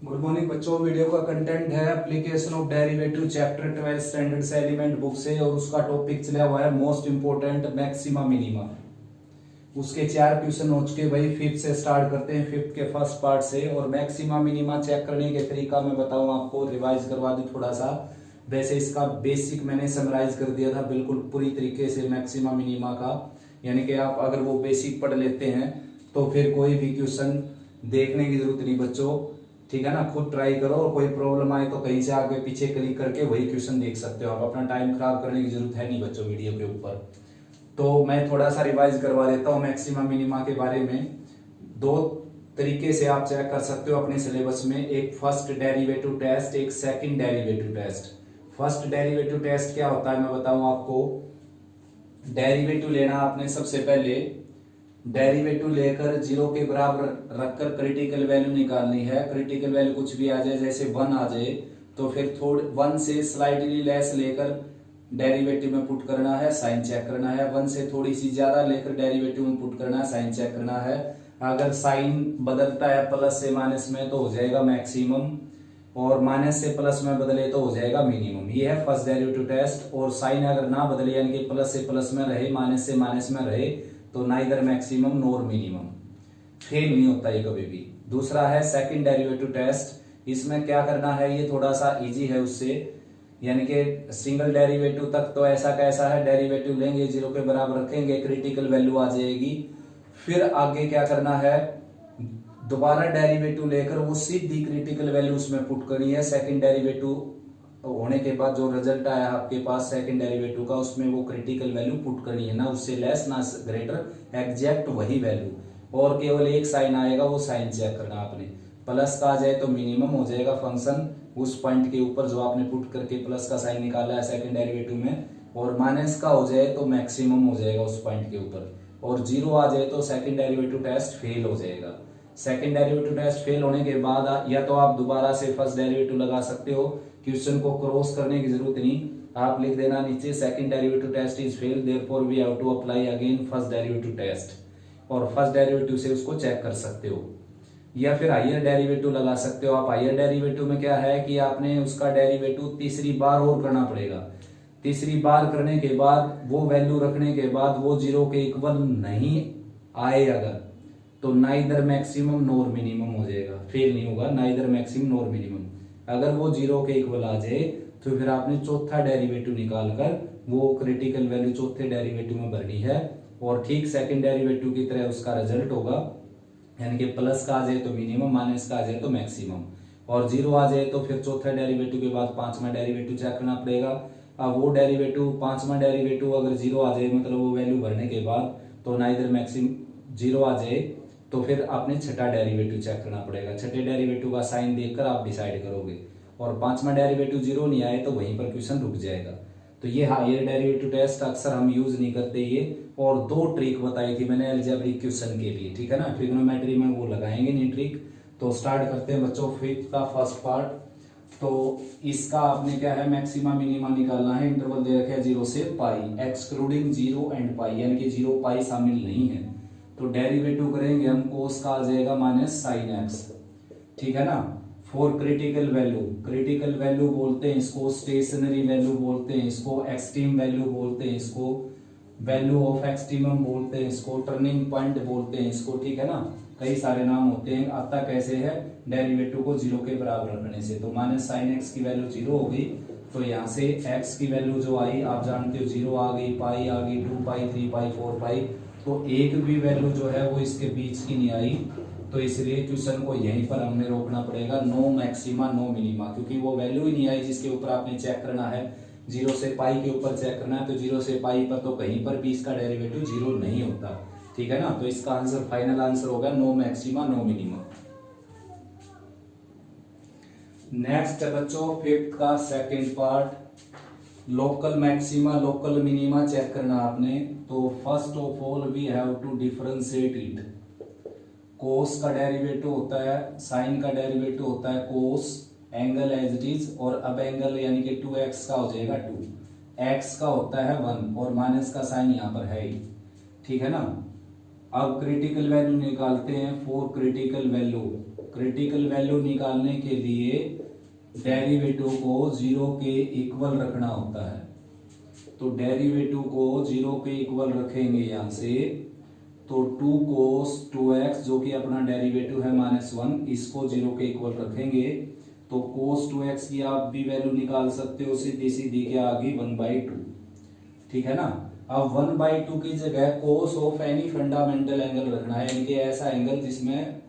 Good morning बच्चों। Video का content है application of derivative chapter 12 standard से एलिमेंट बुक से, और उसका टॉपिक चला हुआ है मोस्ट इंपोर्टेंट मैक्सिमा मिनिमा। उसके 4 क्वेश्चन हो चुके भाई। फिफ्थ से स्टार्ट करते हैं, फिफ्थ के फर्स्ट पार्ट से। और मैक्सिमा मिनिमा चेक करने के तरीका मैं बताऊं आपको, रिवाइज करवा दूं थोड़ा सा। वैसे इसका बेसिक मैंने समराइज कर दिया था बिल्कुल पूरी तरीके से मैक्सिमा मिनिमा का, यानी कि आप अगर वो बेसिक पढ़ लेते हैं तो फिर कोई भी क्वेश्चन देखने की जरूरत नहीं बच्चों, ठीक है ना। खुद ट्राई करो, और कोई प्रॉब्लम आए तो कहीं से आगे पीछे क्लिक करके वही क्वेश्चन देख सकते हो आप। अपना टाइम खराब करने की जरूरत है नहीं बच्चों वीडियो के ऊपर। तो मैं थोड़ा सा रिवाइज करवा देता हूँ मैक्सिमा मिनिमा के बारे में। 2 तरीके से आप चेक कर सकते हो अपने सिलेबस में, एक फर्स्ट डेरिवेटिव टेस्ट, एक second derivative test. First derivative test क्या होता है मैं बताऊं आपको। डेरिवेटिव लेना आपने सबसे पहले, डेरिवेटिव लेकर 0 के बराबर रखकर क्रिटिकल वैल्यू निकालनी है। क्रिटिकल वैल्यू कुछ भी आ जाए, जैसे 1 आ जाए तो फिर 1 से स्लाइटली लेस लेकर डेरिवेटिव में पुट करना है, साइन चेक करना है। 1 से थोड़ी सी ज्यादा लेकर डेरिवेटिव में पुट करना है, साइन चेक करना है। अगर साइन बदलता है प्लस से माइनस में तो हो जाएगा मैक्सिमम, और माइनस से प्लस में बदले तो हो जाएगा मिनिमम। ये है फर्स्ट डेरिवेटिव टेस्ट। और साइन अगर ना बदले, यानी कि प्लस से प्लस में रहे, माइनस से माइनस में रहे, तो नाइदर मैक्सिमम नोर मिनिमम, फेल नहीं होता ये कभी भी। दूसरा है सेकंड डेरिवेटिव टेस्ट। इसमें क्या करना है, ये थोड़ा सा इजी है उससे, यानी कि सिंगल डेरिवेटिव तक तो ऐसा कैसा है, डेरिवेटिव लेंगे 0 के बराबर रखेंगे, क्रिटिकल वैल्यू आ जाएगी। फिर आगे क्या करना है, दोबारा डेरिवेटिव लेकर वो सीधी क्रिटिकल वैल्यू उसमें पुट करनी है। सेकंड डेरिवेटिव होने के बाद जो रिजल्ट आया आपके पास सेकंड डेरिवेटिव का, उसमें वो क्रिटिकल वैल्यू पुट करनी है, ना उससे लेस ना ग्रेटर, एग्जैक्ट वही वैल्यू। और केवल एक साइन आएगा, वो साइन चेक करना आपने। प्लस का आ जाए तो मिनिमम हो जाएगा फंक्शन उस पॉइंट के ऊपर जो आपने पुट करके प्लस का साइन निकाला है सेकंड डेरिवेटिव में, और माइनस का हो जाए तो मैक्सिमम हो जाएगा उस पॉइंट के ऊपर, और 0 आ जाए तो सेकंड डेरिवेटिव टेस्ट फेल हो जाएगा। सेकंड डेरिवेटिव टेस्ट फेल होने के बाद या तो आप दोबारा से फर्स्ट डेरिवेटिव लगा सकते हो, क्वेश्चन को क्रॉस करने की जरूरत नहीं, आप लिख देना नीचे second derivative test is fail, therefore we have to apply again first derivative test, और फर्स्ट डेरिवेटिव से उसको चेक कर सकते हो। या फिर हायर डेरिवेटिव लगा सकते हो आप। हायर डेरिवेटिव में क्या है कि आपने उसका डेरिवेटिव तीसरी बार और करना पड़ेगा। तीसरी बार करने के बाद वो वैल्यू रखने के बाद वो 0 के इक्वल नहीं आए अगर, तो नाइदर मैक्सिमम नोर मिनिमम हो जाएगा, फेल नहीं होगा, नाइदर मैक्सिमम नोर मिनिमम। अगर वो 0 के इक्वल आ जाए तो फिर आपने चौथा डेरिवेटिव निकालकर वो क्रिटिकल वैल्यू चौथे डेरिवेटिव में भरनी है, और ठीक सेकंड डेरिवेटिव की तरह उसका रिजल्ट होगा, यानी कि प्लस का आ जाए तो मिनिमम, माइनस का आ जाए तो मैक्सिमम, और 0 आ जाए तो फिर चौथा डेरिवेटिव के बाद पांचवा डेरिवेटिव चेक करना पड़ेगा। अब वो डेरिवेटिव पांचवा डेरिवेटिव अगर 0 आ जाए, मतलब वो वैल्यू भरने के बाद, तो नाइदर मैक्सिमम 0 आ जाए तो फिर आपने छठा डेरिवेटिव चेक करना पड़ेगा। छठे डेरिवेटिव का साइन देखकर आप डिसाइड करोगे, और पांचवा डेरिवेटिव 0 नहीं आए तो वहीं पर क्वेश्चन रुक जाएगा। तो ये हायर डेरिवेटिव टेस्ट अक्सर हम यूज नहीं करते ये। और 2 ट्रिक बताई थी मैंने अलजेब्रिक क्वेश्चन के लिए, ठीक है ना। ट्रिग्नोमेट्री में वो लगाएंगे नहीं ट्रिक। तो स्टार्ट करते हैं बच्चों फिफ्थ का फर्स्ट पार्ट। तो इसका आपने क्या है, मैक्सिमा मिनिमा निकालना है। इंटरवल दे रखे 0 से पाई, एक्सक्लूडिंग 0 एंड पाई, यानी कि 0 पाई शामिल नहीं है। तो डेरिवेटिव करेंगे हम, कोस का आ जाएगा माइनस साइन एक्स, ठीक है ना। For critical value, critical value बोलते हैं इसको, स्टेशनरी वैल्यू बोलते हैं इसको, एक्सट्रीम वैल्यू बोलते हैं इसको, वैल्यू ऑफ एक्सट्रीमम बोलते हैं इसको, टर्निंग पॉइंट बोलते हैं इसको, ठीक है ना। कई सारे नाम होते हैं। आता कैसे है, डेरिवेटिव को 0 के बराबर रखने से। तो माइनस साइन एक्स की वैल्यू 0 हो गई, तो यहाँ से एक्स की वैल्यू जो आई आप जानते हो 0 आ गई, पाई आ गई, 2 पाई, 3 पाई, 4 पाई, तो एक भी वैल्यू जो है वो इसके बीच की नहीं आई। तो इसलिए क्वेश्चन को यहीं पर हमने रोकना पड़ेगा, नो मैक्सिमा नो मिनिमा, क्योंकि वो वैल्यू ही नहीं आई जिसके ऊपर आपने चेक करना है। 0 से पाई के ऊपर चेक करना है, तो 0 से पाई पर तो कहीं पर भी इसका डेरिवेटिव 0 नहीं होता, ठीक है ना। तो इसका आंसर, फाइनल आंसर होगा no maxima no minima. Next है बच्चों फिफ्थ का second part, local maxima local minima check करना आपने। तो first of all we have to differentiate it. Cos का डेरिवेटिव होता है, साइन का डेरिवेटिव होता है cos, angle as it is, और अब एंगल यानी कि 2x का हो जाएगा 2, x का होता है 1, और माइनस का साइन यहाँ पर है ही, ठीक है ना। अब क्रिटिकल वैल्यू निकालते हैं। For critical value critical value निकालने के लिए डेरिवेटिव को 0 के इक्वल रखना होता है। तो डेरिवेटिव को 0 के इक्वल रखेंगे यहां से, तो 2 cos 2x जो कि अपना डेरिवेटिव है -1, इसको 0 के इक्वल रखेंगे तो cos 2x की आप भी वैल्यू निकाल सकते हो, सीधी सीधी क्या आ गई 1/2। ठीक है ना। अब 1/2 की जगह cos of any fundamental angle रखना है, यानी कि ऐसा एंगल जिसमें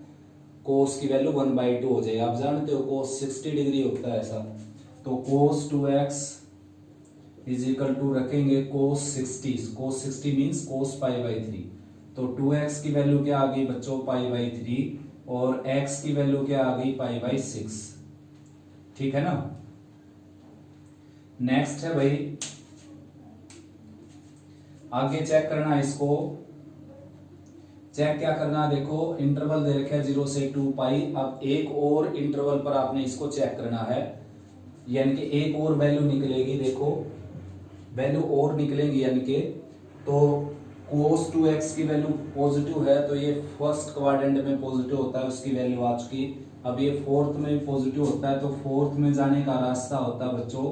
cos की वैल्यू 1/2 हो जाए। आप जानते हो cos 60 डिग्री होता है ऐसा, तो cos 2x is equal to रखेंगे cos 60 मीन्स cos π/3। तो 2x की वैल्यू क्या आ गई बच्चों π/3 और x की वैल्यू क्या आ गई π/6। ठीक है ना। नेक्स्ट है भाई, आगे चेक करना है इसको। चेक क्या करना है, देखो इंटरवल दे रखा है 0 से 2 पाई। अब एक और इंटरवल पर आपने इसको चेक करना है, यानी कि एक और वैल्यू निकलेगी। देखो वैल्यू और निकलेंगी, यानी कि तो cos 2x की वैल्यू पॉजिटिव है तो ये फर्स्ट क्वाड्रेंट में पॉजिटिव होता है, उसकी वैल्यू आ चुकी। अब ये फोर्थ में पॉजिटिव होता है, तो फोर्थ में जाने का रास्ता होता है बच्चों,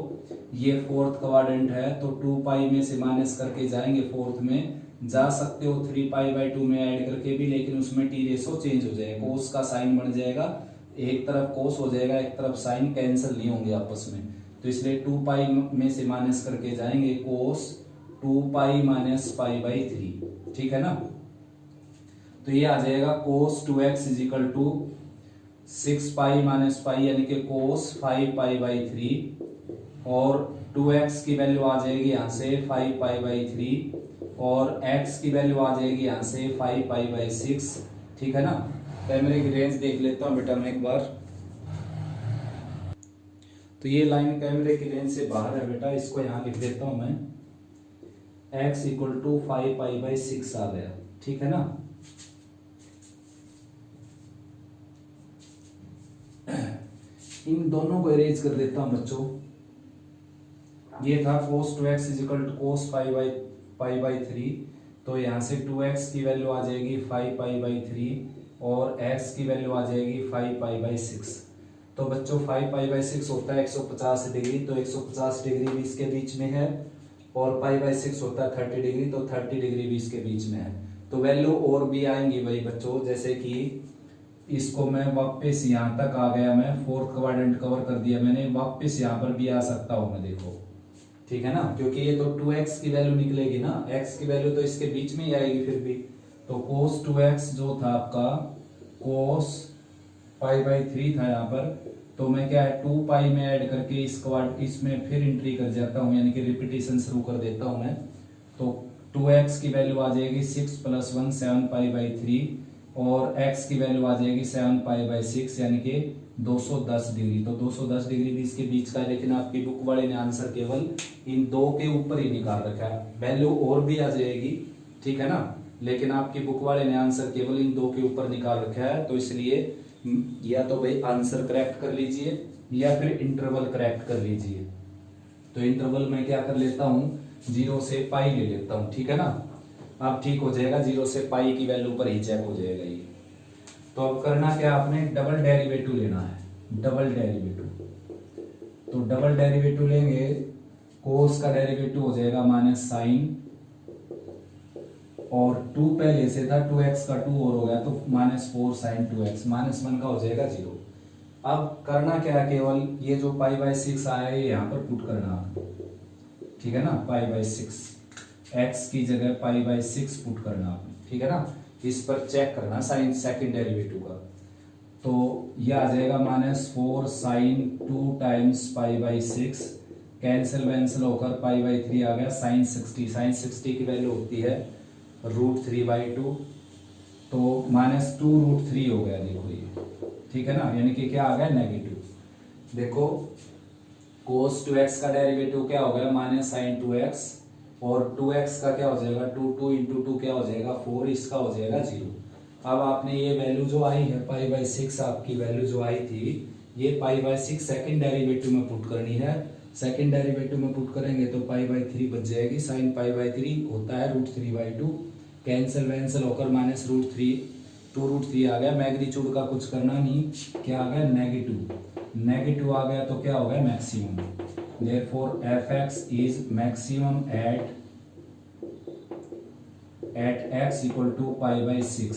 ये फोर्थ क्वाड्रेंट है तो 2 पाई में से माइनस करके जाएंगे। फोर्थ में जा सकते हो 3π/2 में ऐड करके भी, लेकिन उसमें टी रेशो चेंज हो जाएगा, कोस का साइन बन जाएगा, एक तरफ कोस हो जाएगा एक तरफ साइन, कैंसिल नहीं होंगे आपस में। तो इसलिए 2 पाई में से माइनस करके जाएंगे, कोस 2 पाई माइनस π/3। ठीक है ना। तो ये आ जाएगा cos 2x is equal to 6 pi minus pi, यानी कि cos 5π/3 और 2x की वैल्यू आ जाएगी यहां से 5π/3 और x की वैल्यू आ जाएगी यहां से 5π/6। ठीक है ना। कैमरे की रेंज देख लेता हूं बेटा मैं एक बार। तो ये लाइन कैमरे की रेंज से बाहर है बेटा, इसको यहां लिख देता हूं मैं, x इक्वल टू 5π/6 आ गया। ठीक है ना। इन दोनों को इरेज कर देता हूं बच्चों। ये था cos 2x is equal to cos 5π/3, तो यहां से 2x की वैल्यू आ जाएगी 5π/3 और x की वैल्यू आ जाएगी 5π/6। तो बच्चों 5π/6 होता है 150 डिग्री, तो 150 डिग्री भी इसके बीच में है, और π/6 होता है 30 डिग्री, तो 30 डिग्री भी इसके बीच में है। तो वैल्यू और भी आएंगी भाई बच्चों, जैसे कि इसको मैं वापस यहाँ तक आ गया, मैं फोर्थ क्वाड्रेंट कवर कर दिया मैंने, वापस यहाँ पर भी आ सकता हूँ मैं, देखो। ठीक है ना, क्योंकि ये तो 2x की वैल्यू निकलेगी ना, x की वैल्यू तो इसके बीच में ही आएगी फिर भी। तो cos 2x जो था आपका cos π/3 था यहाँ पर, तो मैं क्या है 2 पाई में ऐड करके इसमें फिर एंट्री कर जाता हूँ, यानी कि रिपीटेशन शुरू कर देता हूँ मैं। तो 2x की वैल्यू आ जाएगी 6 + 1 7π/3 और x की वैल्यू आ जाएगी 7π/6, यानी कि 210 डिग्री। तो 210 डिग्री भी इसके बीच का है, लेकिन आपकी बुक वाले ने आंसर केवल इन दो के ऊपर ही निकाल रखा है, वैल्यू और भी आ जाएगी। ठीक है ना, लेकिन आपकी बुक वाले ने आंसर केवल इन दो के ऊपर निकाल रखा है, तो इसलिए या तो भाई आंसर करेक्ट कर लीजिए या फिर इंटरवल करेक्ट कर लीजिए। तो इंटरवल में क्या कर लेता हूँ, 0 से पाई ले लेता हूँ। ठीक है ना, अब ठीक हो जाएगा, 0 से पाई की वैल्यू पर ही चेक हो जाएगा ये। तो अब करना क्या, आपने डबल डेरिवेटिव लेना है, डबल डेरिवेटिव। तो डबल डेरिवेटिव लेंगे, कोस का डेरिवेटिव हो जाएगा माइनस साइन, और 2 पहले से था, 2x का 2 और हो गया तो -4 sin 2x, -1 का हो जाएगा 0। अब करना क्या है, केवल ये जो π/6 आया है यहाँ पर पुट करना। ठीक है ना, π/6 x की जगह π/6 पुट करना आपने। ठीक है ना, इस पर चेक करना साइन सेकंड डेरिवेटिव का। तो ये आ जाएगा -4 sin 2 टाइम्स π/6, कैंसिल वैंसिल होकर π/3 आ गया, sin 60 की वैल्यू होती है √3/2, तो -2√3 हो गया, देखो ये। ठीक है ना, यानी कि क्या आ गया, नेगेटिव। देखो cos 2x का डेरिवेटिव क्या हो गया, -sin 2x, और 2x का क्या हो जाएगा 2 × 2 क्या हो जाएगा 4, इसका हो जाएगा 0। अब आपने ये वैल्यू जो आई है π/6, आपकी वैल्यू जो आई थी, ये π/6 सेकंड डेरिवेटिव में पुट करनी है। सेकंड डेरिवेटिव में पुट करेंगे तो π/3 बच जाएगी, sin π/3 होता है √3/2, कैंसिल वैंसिल होकर -√3, 2 2√3 आ गया। मैग्नीट्यूड का कुछ करना नहीं, क्या आ गया नेगेटिव, नेगेटिव आ गया तो क्या हो गया maximum. Therefore fx is maximum at x equal to π/6।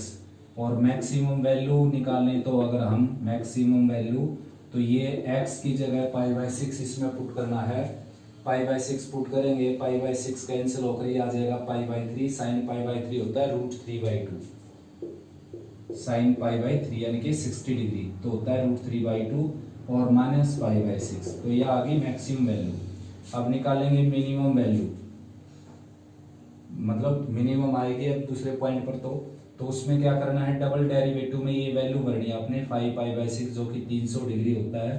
और मैक्सिमम वैल्यू निकालने तो अगर हम मैक्सिमम वैल्यू तो ये x की जगह π/6 इसमें पुट करना है। π/6 पुट करेंगे, π/6 कैंसिल होकर ये आ जाएगा π/3। साइन π/3 होता है √3/2, साइन π/3 यानी कि 60 डिग्री तो होता है √3/2 और माइनस π/6। तो ये आ गई मैक्सिमम वैल्यू। अब निकालेंगे मिनिमम वैल्यू, मतलब मिनिमम आएगी अब दूसरे पॉइंट पर। तो उसमें क्या करना है, डबल डेरिवेटिव में ये वैल्यू भरनी है अपने 5π/6 जो कि 300 डिग्री होता है।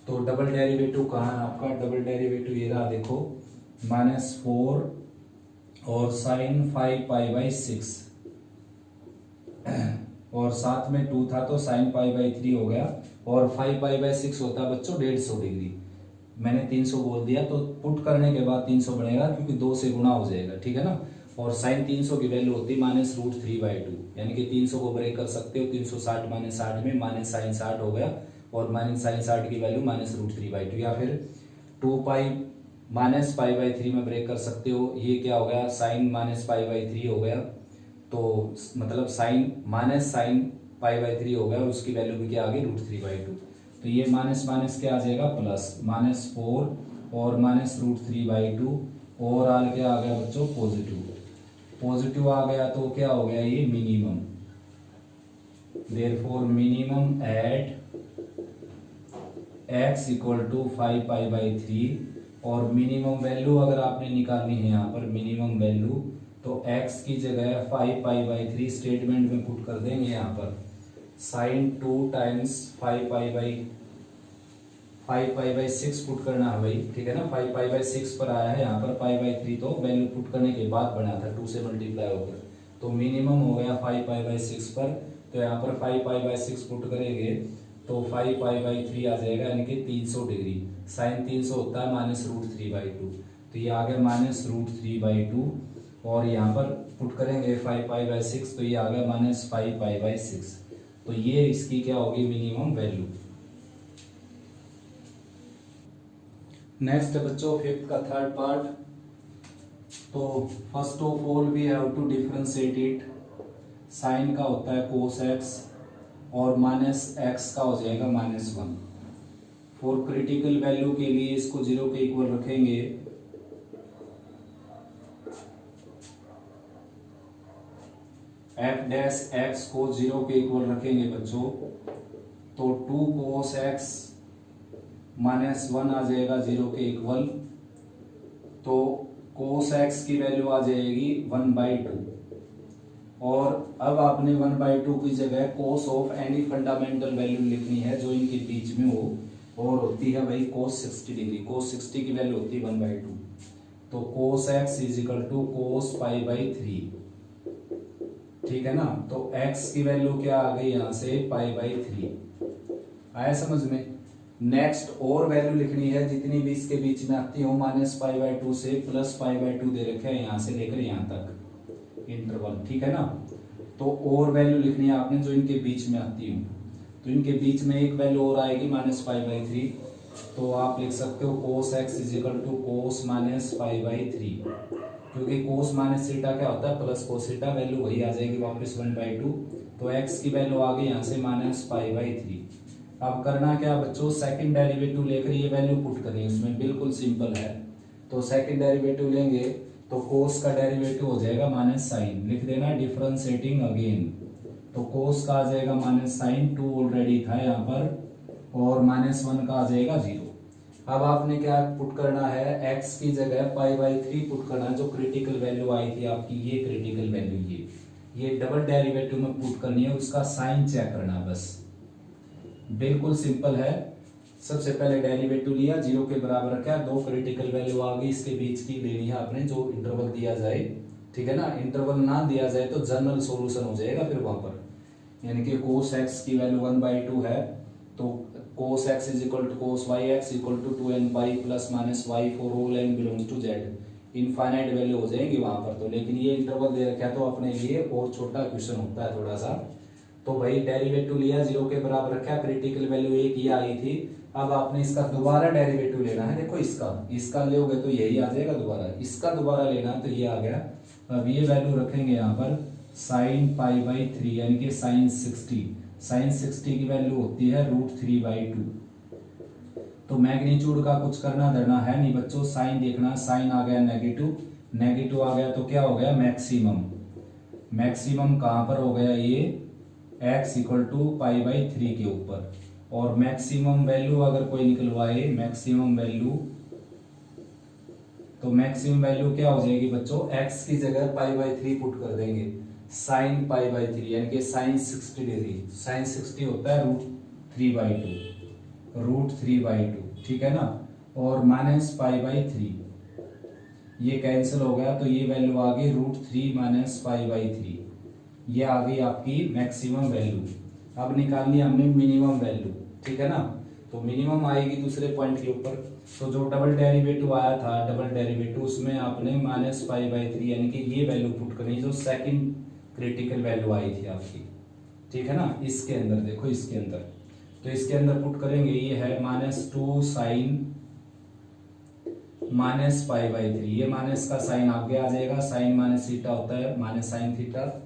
तो डबल डेरिवेटिव कहाँ है आपका, डबल डेरिवेटिव ये रहा देखो, -4 और साइन 5π/6 और साथ में 2 था तो साइन π/3 हो गया। और 5π/6 होता है बच्चों 150 डिग्री, मैंने 300 बोल दिया तो पुट करने के बाद 300 बनेगा क्योंकि 2 से गुना हो जाएगा, ठीक है ना। और साइन 300 की वैल्यू होती है -√3/2, यानी कि 300 को ब्रेक कर सकते हो, 360 माइनस 60 में माइनस साइन 60 हो गया और माइनस साइन 60 की वैल्यू -√3/2, या फिर 2π माइनस π/3 में ब्रेक कर सकते हो। ये क्या हो गया, साइन माइनस π/3 हो गया, तो मतलब साइन माइनस साइन π/3 हो गया और उसकी वैल्यू भी क्या आ गई √3/2। तो ये माइनस माइनस क्या आ जाएगा प्लस, -4 और -√3/2 और आल क्या आ गया बच्चों पॉजिटिव, पॉजिटिव आ गया तो क्या हो गया ये minimum. Therefore minimum at x equal to 5π/3। और मिनिमम वैल्यू अगर आपने निकालनी है यहाँ पर मिनिमम वैल्यू तो x की जगह 5π/3 स्टेटमेंट में पुट कर देंगे यहाँ पर साइन 2 टाइम्स 5π/6 पुट करना है भाई, ठीक है ना। 5π/6 पर आया है, यहाँ पर π/3 तो वैल्यू पुट करने के बाद बना था 2 से मल्टीप्लाई होकर, तो मिनिमम हो गया 5π/6 पर। तो यहाँ पर 5π/6 पुट करेंगे तो 5π/3 आ जाएगा यानी कि 300 डिग्री। साइन 300 होता है -√3/2, तो ये आ गया -√3/2 और यहाँ पर पुट करेंगे 5π/6 तो ये आ गया -5π/6। तो ये इसकी क्या होगी मिनिमम वैल्यू। नेक्स्ट बच्चों फिफ्थ का थर्ड पार्ट। तो first of all we have to differentiate it. Sine का होता है cos x और -x का हो जाएगा -1। फॉर क्रिटिकल वैल्यू के लिए इसको 0 के इक्वल रखेंगे। f' x को 0 के इक्वल रखेंगे बच्चों तो 2 cos x -1 आ जाएगा 0 के इक्वल। तो cos x की वैल्यू आ जाएगी 1/2 और अब आपने 1/2 की जगह cos of any fundamental value लिखनी है जो इनके बीच में हो, और होती है भाई cos 60 डिग्री। cos 60 की वैल्यू होती है 1/2, तो cos x is equal to cos π/3, ठीक है ना। तो x की वैल्यू क्या आ गई यहाँ से π/3, आया समझ में। नेक्स्ट और वैल्यू लिखनी है जितनी भी इसके बीच में आती हो, -π/2 से +π/2 दे रखे हैं यहाँ से लेकर यहाँ तक इंटरवल, ठीक है ना। तो और वैल्यू लिखनी है आपने जो इनके बीच में आती हो, तो इनके बीच में एक वैल्यू और आएगी -π/3, तो आप लिख सकते हो cos x is equal to cos -π/3, क्योंकि cos माइनस थीटा क्या होता है प्लस cos थीटा, वैल्यू वही आ जाएगी वापस 1/2। तो x की वैल्यू आ गई यहाँ से -π/3। अब करना क्या बच्चों, सेकंड डेरिवेटिव लेकर ये वैल्यू पुट करनी है उसमें, बिल्कुल सिंपल है। तो सेकंड डेरिवेटिव लेंगे तो cos का डेरिवेटिव हो जाएगा माइनस साइन, लिख देना डिफरेंशिएटिंग अगेन। तो cos का आ जाएगा माइनस साइन, 2 ऑलरेडी था यहाँ पर, और -1 का आ जाएगा 0। अब आपने क्या पुट करना है, x की जगह π/3 पुट करना है, जो क्रिटिकल वैल्यू आई थी आपकी, ये क्रिटिकल वैल्यू ये डबल डेरिवेटिव में पुट करनी है, उसका साइन चेक करना है बस, बिल्कुल सिंपल है। सबसे पहले डेरिवेटिव लिया, 0 के बराबर रखा, 2 क्रिटिकल वैल्यू आ गई, इसके बीच की लेनी है आपने जो इंटरवल दिया जाए, ठीक है ना। इंटरवल ना दिया जाए तो जनरल सॉल्यूशन हो जाएगा फिर वहां पर, यानी कि cos x की वैल्यू 1/2 है, तो cos x is equal to cos yx equal to 2nπ plus minus y for all n belongs to z। Infinite value हो जाएगी वहां पर तो, लेकिन ये इंटरवल दे रखा है तो अपने लिए और छोटा क्वेश्चन होता है थोड़ा सा। तो भाई डेरिवेटिव लिया, 0 के बराबर रखा, क्रिटिकल वैल्यू 1 ये आई थी। अब आपने इसका दोबारा डेरिवेटिव लेना है। देखो इसका लोगे तो यही आ जाएगा दोबारा, इसका दोबारा लेना तो ये आ गया। अब ये वैल्यू रखेंगे यहाँ पर साइन पाई बाई 3 यानी कि साइन 60। साइन 60 की वैल्यू होती है √3/2। तो मैग्नीट्यूड का कुछ करना धरना है नहीं बच्चों, साइन देखना, साइन आ गया नेगेटिव, नेगेटिव आ गया तो क्या हो गया मैक्सिमम। मैक्सिमम कहां पर हो गया ये x = π/3 के ऊपर। और मैक्सिमम वैल्यू अगर कोई निकलवाए मैक्सिमम वैल्यू, तो मैक्सिमम वैल्यू क्या हो जाएगी बच्चों, x की जगह π/3 पुट कर देंगे, साइन π/3 यानी कि साइन 60 डिग्री। साइन 60 होता है √3/2, ठीक है ना। और माइनस π/3 ये कैंसिल हो गया तो ये वैल्यू आ गई √3 - π/3। ये आ गई आपकी मैक्सिमम वैल्यू। अब निकालनी हमने मिनिमम वैल्यू, ठीक है ना। तो मिनिमम आएगी दूसरे पॉइंट के ऊपर। तो जो डबल डेरिवेटिव आया था, डबल डेरिवेटिव, उसमें आपने -π/3 यानी कि ये वैल्यू पुट करनी जो सेकंड क्रिटिकल वैल्यू आई थी आपकी, ठीक है ना। इसके अंदर देखो, इसके अंदर, तो इसके अंदर पुट करेंगे, ये है -2 साइन -π/3। ये माइनस का साइन आगे आ जाएगा, साइन माइनस थीटा होता है माइनस साइन थीटा।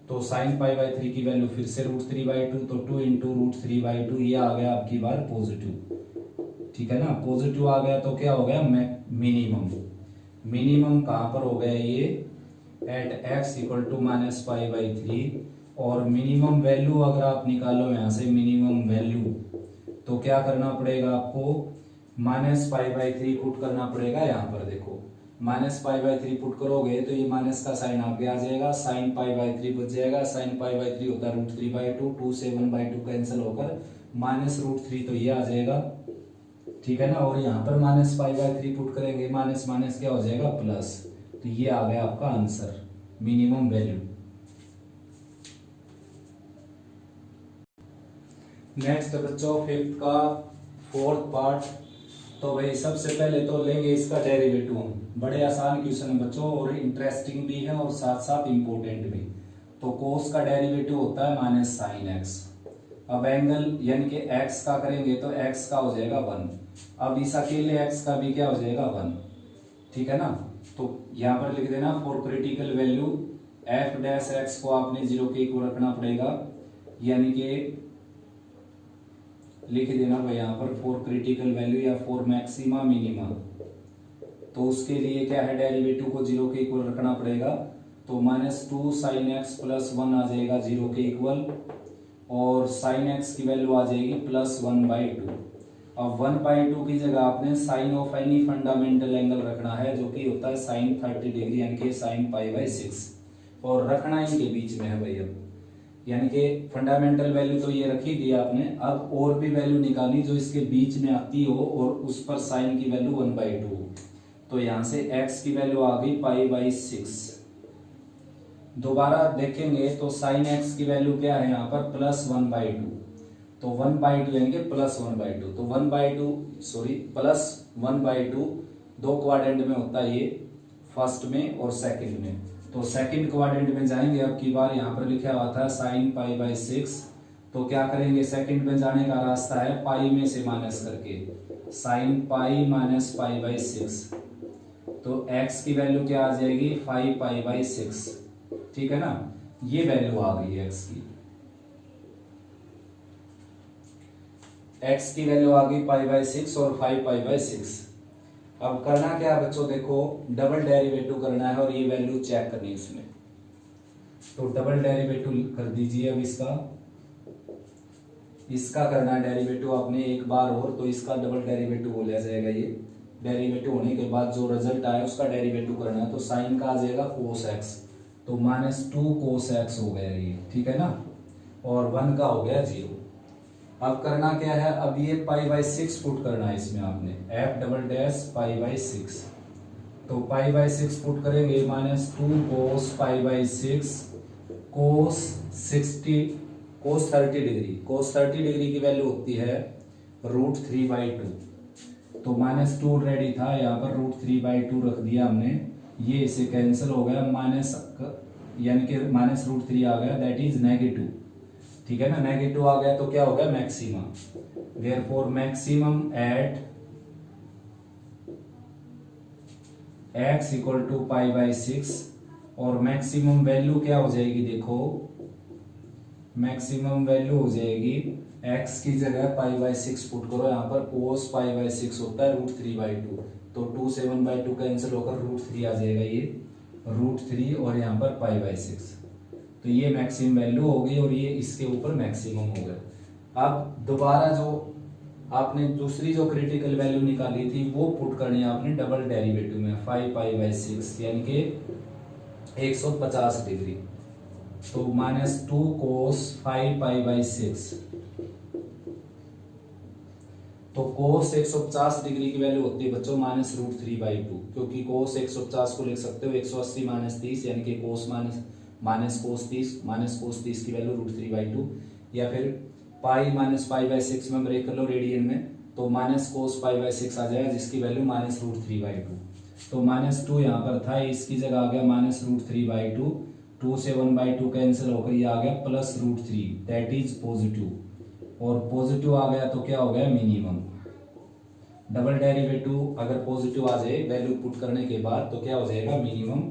तो साइन π/3 की वैल्यू फिर से √3/2, तो 2 × √3/2 ये आ गया आपकी बार पॉजिटिव, ठीक है ना। पॉजिटिव आ गया तो क्या हो गया मिनिमम। मिनिमम कहां पर हो गया ये एट x = -π/3। और मिनिमम वैल्यू अगर आप निकालो यहां से मिनिमम वैल्यू, तो क्या करना पड़ेगा आपको, -π/3 पुट करना पड़ेगा। यहाँ पर देखो -π/3 पुट करोगे तो ये माइनस का साइन आगे आ जाएगा, साइन π/3 बच जाएगा। साइन π/3 होता है √3/2, 2 से 1/2 कैंसिल होकर -√3, तो ये आ जाएगा, ठीक है ना। और यहाँ पर -π/3 पुट करेंगे, माइनस माइनस क्या हो जाएगा प्लस, तो ये आ गया आपका आंसर मिनिमम वैल्यू। नेक्स्ट बच्चों फिफ्थ का फोर्थ पार्ट। तो भाई सबसे पहले तो लेंगे इसका डेरिवेटिव हम। बड़े आसान क्वेश्चन है बच्चों, और इंटरेस्टिंग भी है और साथ साथ इंपॉर्टेंट भी। तो कोस का डेरिवेटिव होता है माइनस साइन एक्स। अब एंगल यानी कि x का करेंगे तो x का हो जाएगा 1। अब इस अकेले x का भी क्या हो जाएगा 1, ठीक है ना। तो यहाँ पर लिख देना फॉर क्रिटिकल वैल्यू f' को आपने 0 के इक्वल रखना पड़ेगा, यानी कि लिख देना भाई यहाँ पर फॉर क्रिटिकल वैल्यू या फॉर मैक्सिमा मिनिमा। तो उसके लिए क्या है, डेरिवेटिव को 0 के इक्वल रखना पड़ेगा। तो -2 sin x + 1 आ जाएगा 0 के इक्वल, और sin x की वैल्यू आ जाएगी +1/2। अब 1/2 की जगह आपने sine of any fundamental angle रखना है, जो कि होता है साइन 30 डिग्री यानी कि साइन π/6, और रखना इनके बीच में है भाई। अब यानी कि फंडामेंटल वैल्यू तो ये रखी थी आपने, अब और भी वैल्यू निकालनी जो इसके बीच में आती हो और उस पर साइन की वैल्यू 1/2 हो। तो यहां से x की वैल्यू आ गई π/6। दोबारा देखेंगे तो साइन x की वैल्यू क्या है यहाँ पर +1/2। तो 1/2 यानी कि +1/2, तो 1/2 दो क्वाड्रेंट में होता है ये, फर्स्ट में और सेकंड में। तो सेकंड क्वाड्रेंट में जाएंगे, अब की बार यहाँ पर लिखा हुआ था साइन π/6। तो क्या करेंगे, सेकंड में जाने का रास्ता है पाई में से माइनस करके, साइन π - π/6। तो x की वैल्यू क्या आ जाएगी 5π/6, ठीक है ना। ये वैल्यू आ गई x की, x की वैल्यू आ गई π/6 और 5π/6। अब करना क्या है बच्चों, देखो डबल डेरिवेटिव करना है और ये वैल्यू चेक करनी है इसमें। तो डबल डेरिवेटिव कर दीजिए। अब इसका करना है डेरिवेटिव आपने एक बार और, तो इसका डबल डेरिवेटिव हो जाएगा। ये डेरिवेटिव होने के बाद जो रिजल्ट आया उसका डेरिवेटिव करना है। तो साइन का आ जाएगा cos x, तो -2 cos x हो गया ये, ठीक है ना। और 1 का हो गया 0। अब करना क्या है, अब ये π/6 पुट करना है इसमें आपने, f'(π/6). तो π/6 पुट करेंगे, -2 cos π/6 cos 30 degree. cos 30 degree की वैल्यू होती है √3/2। तो -2 ऑलरेडी था, यहाँ पर √3/2 रख दिया हमने, ये इसे कैंसिल हो गया, माइनस यानी कि -√3 आ गया, दैट इज नेगेटिव, ठीक है ना, नेगेटिव आ गया तो क्या हो गया maxima. Therefore maximum at x equal to π/6 और मैक्सिमम वैल्यू क्या हो जाएगी, देखो मैक्सिमम वैल्यू हो जाएगी x की जगह π/6 पुट करो, यहाँ पर cos π/6 होता है √3/2, तो 2/7/2 कैंसिल होकर √3 आ जाएगा, ये √3 और यहाँ पर π/6, तो ये मैक्सिमम वैल्यू हो गई और ये इसके ऊपर मैक्सिमम हो गया। अब दोबारा जो आपने दूसरी जो क्रिटिकल वैल्यू निकाली थी वो पुट करनी है आपने डबल डेरिवेटिव में 5π/6 यानी कि 150 डिग्री, तो -2 cos 5π/6, तो cos 150 डिग्री की वैल्यू होती है बच्चों -√3/2, क्योंकि cos 150 को लिख सकते हो 180 - 30 यानी कि cos cos 30 की वैल्यू √3/2, या फिर पाई -π/6 में ब्रेक कर लो रेडियन में, तो -cos π/6 आ जाएगा जिसकी वैल्यू -√3/2, तो -2 यहाँ पर था, इसकी जगह आ गया -√3/2, 2 से 1/2 कैंसिल होकर ये आ गया +√3 दैट इज पॉजिटिव, और पॉजिटिव आ गया तो क्या हो गया मिनिमम। डबल डेरिवेटिव अगर पॉजिटिव आ जाए वैल्यू पुट करने के बाद तो क्या हो जाएगा मिनिमम।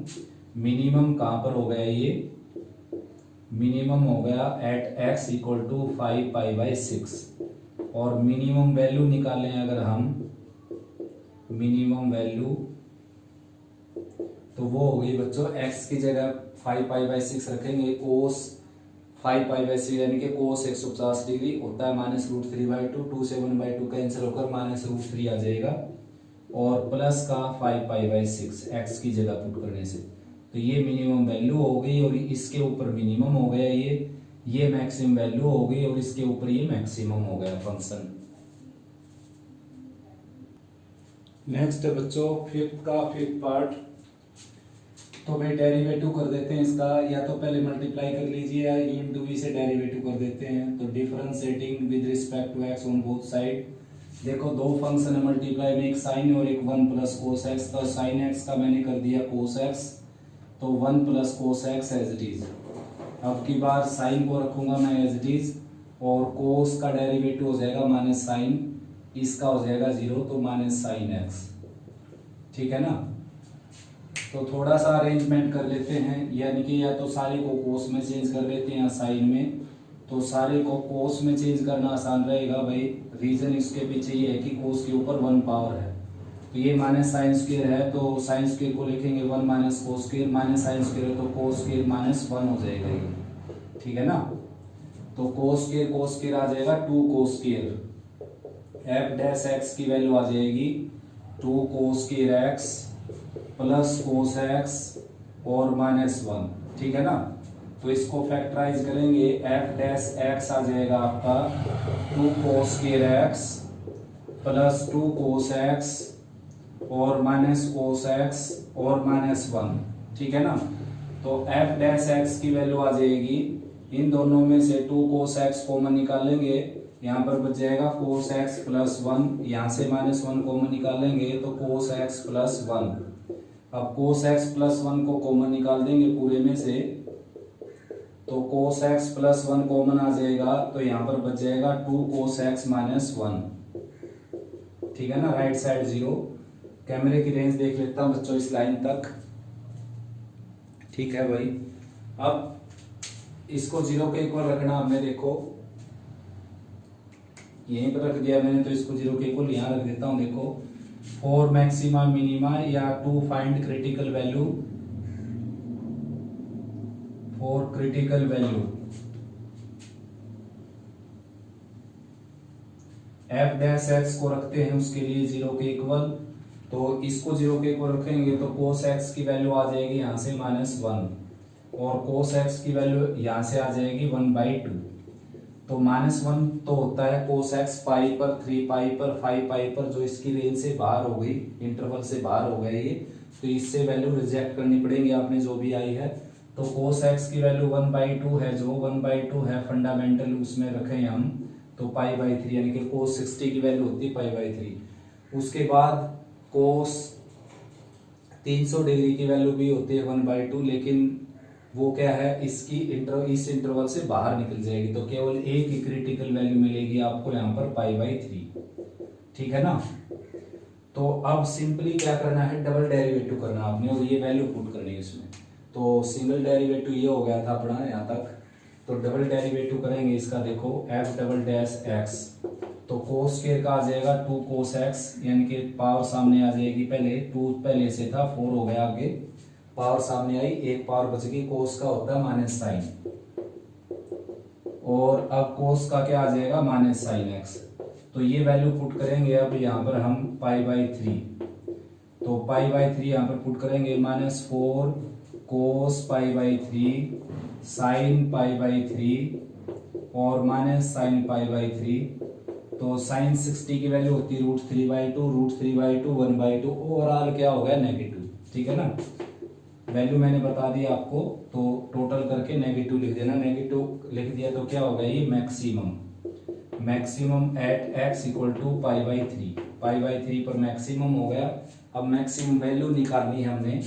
मिनिमम कहां पर हो गया, ये मिनिमम हो गया एट x इक्वल टू 5π/6, और मिनिमम वैल्यू निकालें अगर हम मिनिमम वैल्यू तो वो हो गई बच्चों x की जगह 5π/6 रखेंगे, cos 5π/6 यानी कि cos 150 डिग्री होता है -√3/2, 2 से 1/2 कैंसिल होकर -√3 आ जाएगा, और प्लस का 5π/6 x की जगह पुट करने से, तो ये मिनिमम वैल्यू हो गई और इसके ऊपर मिनिमम हो गया, ये मैक्सिमम वैल्यू हो गई और इसके ऊपर ये मैक्सिमम हो गया फंक्शन। नेक्स्ट है बच्चों फिफ्थ पार्ट, तो भाई डेरिवेटिव कर देते हैं इसका, या तो पहले मल्टीप्लाई कर लीजिए या e इंटू v से डेरिवेटिव कर देते हैं। तो differentiating with respect to x on both side, देखो दो फंक्शन है मल्टीप्लाई में, एक साइन और एक 1 + cos x, तो साइन x का मैंने कर दिया cos x, तो 1 + cos x as it is. अब की बार साइन को रखूंगा मैं एज इट इज, और cos का डेरिवेटिव हो जाएगा माइनस साइन, इसका हो जाएगा 0, तो -sin x, ठीक है ना। तो थोड़ा सा अरेंजमेंट कर लेते हैं, यानी कि या तो सारे को कोस में चेंज कर लेते हैं या साइन में, तो सारे को कोस में चेंज करना आसान रहेगा भाई, रीजन इसके पीछे ये है कि कोस के ऊपर 1 पावर है, तो ये -sin² है, तो sin² को लिखेंगे 1 - cos², -sin² है तो cos² -1 हो जाएगा ये, ठीक है ना। तो cos² आ जाएगा 2 cos², f' की वैल्यू आ जाएगी 2 cos² प्लस cos x और -1, ठीक है ना। तो इसको फैक्टराइज करेंगे, f' आ जाएगा आपका 2 cos² प्लस 2 cos x और -cos x और -1, ठीक है ना। तो f' की वैल्यू आ जाएगी, इन दोनों में से 2 cos x कॉमन निकालेंगे, यहाँ पर बच जाएगा cos x प्लस 1, यहाँ से -1 कॉमन निकालेंगे तो cos x प्लस 1। अब cos x प्लस 1 को कॉमन निकाल देंगे पूरे में से, तो cos x प्लस 1 कॉमन आ जाएगा, तो यहाँ पर बच जाएगा 2 cos x -1, ठीक है ना। राइट साइड 0, कैमरे की रेंज देख लेता हूं बच्चों इस लाइन तक, ठीक है भाई। अब इसको 0 के इक्वल रखना हमने, देखो यहीं पर रख दिया मैंने, तो इसको 0 के इक्वल यहां रख देता हूं। देखो फॉर मैक्सिमा मिनिमा या to find critical value, for critical value f' को रखते हैं उसके लिए 0 के इक्वल, तो इसको 0 के इक्वल रखेंगे तो cos x की वैल्यू आ जाएगी यहां से -1, और cos x की वैल्यू यहां से आ जाएगी 1/2, तो -1 तो होता है cos x पाई पर, 3 पाई पर, 5 पाई पर, जो इसकी रेंज से बाहर हो गई, इंटरवल से बाहर हो गए ये, तो इससे वैल्यू रिजेक्ट करनी पड़ेगी आपने जो भी आई है। तो cos x की वैल्यू 1/2 है, जो 1/2 है फंडामेंटल उसमें रखें हम, तो π/3 यानी कि cos 60 की वैल्यू होती है π/3। उसके बाद cos 300 डिग्री की वैल्यू भी होती है 1/2, लेकिन वो क्या है, इस इंटरवल से बाहर निकल जाएगी, तो केवल एक ही क्रिटिकल वैल्यू मिलेगी आपको यहाँ पर π/3। ठीक है ना। तो अब सिंपली क्या करना है, डबल डेरिवेटिव करना आपने और ये वैल्यू पुट करनी है इसमें। तो सिंगल डेरिवेटिव ये हो गया था अपना यहाँ तक, तो डबल डेरिवेटिव करेंगे इसका, देखो f डबल डैश x, तो कोस स्क्वायर का आ जाएगा 2 cos x, यानी कि पावर सामने आ जाएगी, पहले 2 पहले से था 4 हो गया, आगे पावर सामने आई, एक पावर बच गई, कोस का होता है माइनस साइन, और अब कोस का क्या आ जाएगा माइनस साइन x। तो ये वैल्यू पुट करेंगे अब यहाँ पर हम π/3, तो π/3 यहाँ पर पुट करेंगे, -4 cos π/3 sin π/3 और माइनस साइन π/3। तो साइन 60 की वैल्यू होती है √3/2, √3/2 1/2, ओवरऑल क्या हो गया नेगेटिव। ठीक है ना, वैल्यू मैंने बता दी आपको, तो टोटल करके नेगेटिव लिख देना, नेगेटिव लिख दिया तो क्या होगा ये maximum at x equal to π/3 पर मैक्सिमम हो गया। अब मैक्सिमम वैल्यू निकालनी है हमने,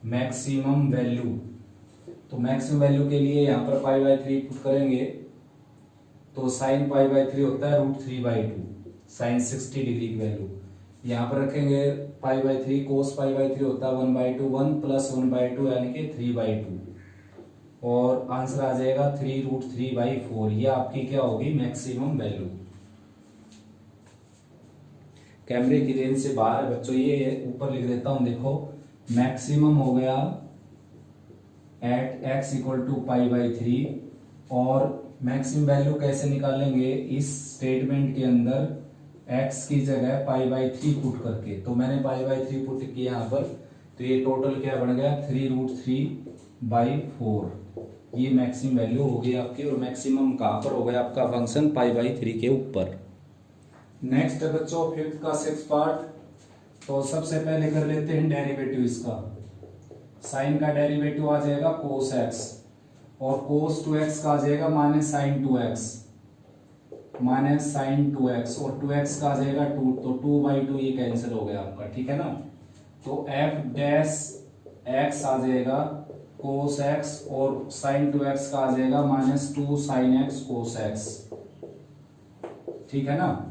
मैक्सिमम वैल्यू, तो मैक्सिमम वैल्यू के लिए यहाँ पर π/3 पुट करेंगे, तो साइन π/3 होता है √3/2, साइन 60 डिग्री की वैल्यू यहाँ पर रखेंगे, π/3 कोस π/3 होता है 1/2, 1 + 1/2 यानी कि 3/2, और आंसर आ जाएगा 3√3/4। ये आपकी क्या होगी मैक्सिमम वैल्यू। कैमरे की रेंज से बाहर है बच्चों, ये ऊपर लिख देता हूं, देखो मैक्सिमम हो गया एट x इक्वल टू π/3, और मैक्सिमम वैल्यू कैसे निकालेंगे, इस स्टेटमेंट के अंदर x की जगह π/3 पुट करके, तो मैंने π/3 पुट किया यहाँ पर, तो ये टोटल क्या बन गया 3√3/4। ये मैक्सिमम वैल्यू हो गई आपकी, और मैक्सिमम कहाँ पर हो गया आपका फंक्शन π/3 के ऊपर। नेक्स्ट बच्चों फिफ्थ का 6th पार्ट, तो सबसे पहले कर लेते हैं डेरिवेटिव इसका। साइन का डेरिवेटिव आ जाएगा cos x, और cos 2x का आ जाएगा -sin 2x, और 2x का आ जाएगा 2, तो 2/2 ये कैंसिल हो गया आपका। ठीक है ना, तो f' आ जाएगा cos x, और sin 2x का आ जाएगा -2 sin x cos x। ठीक है ना,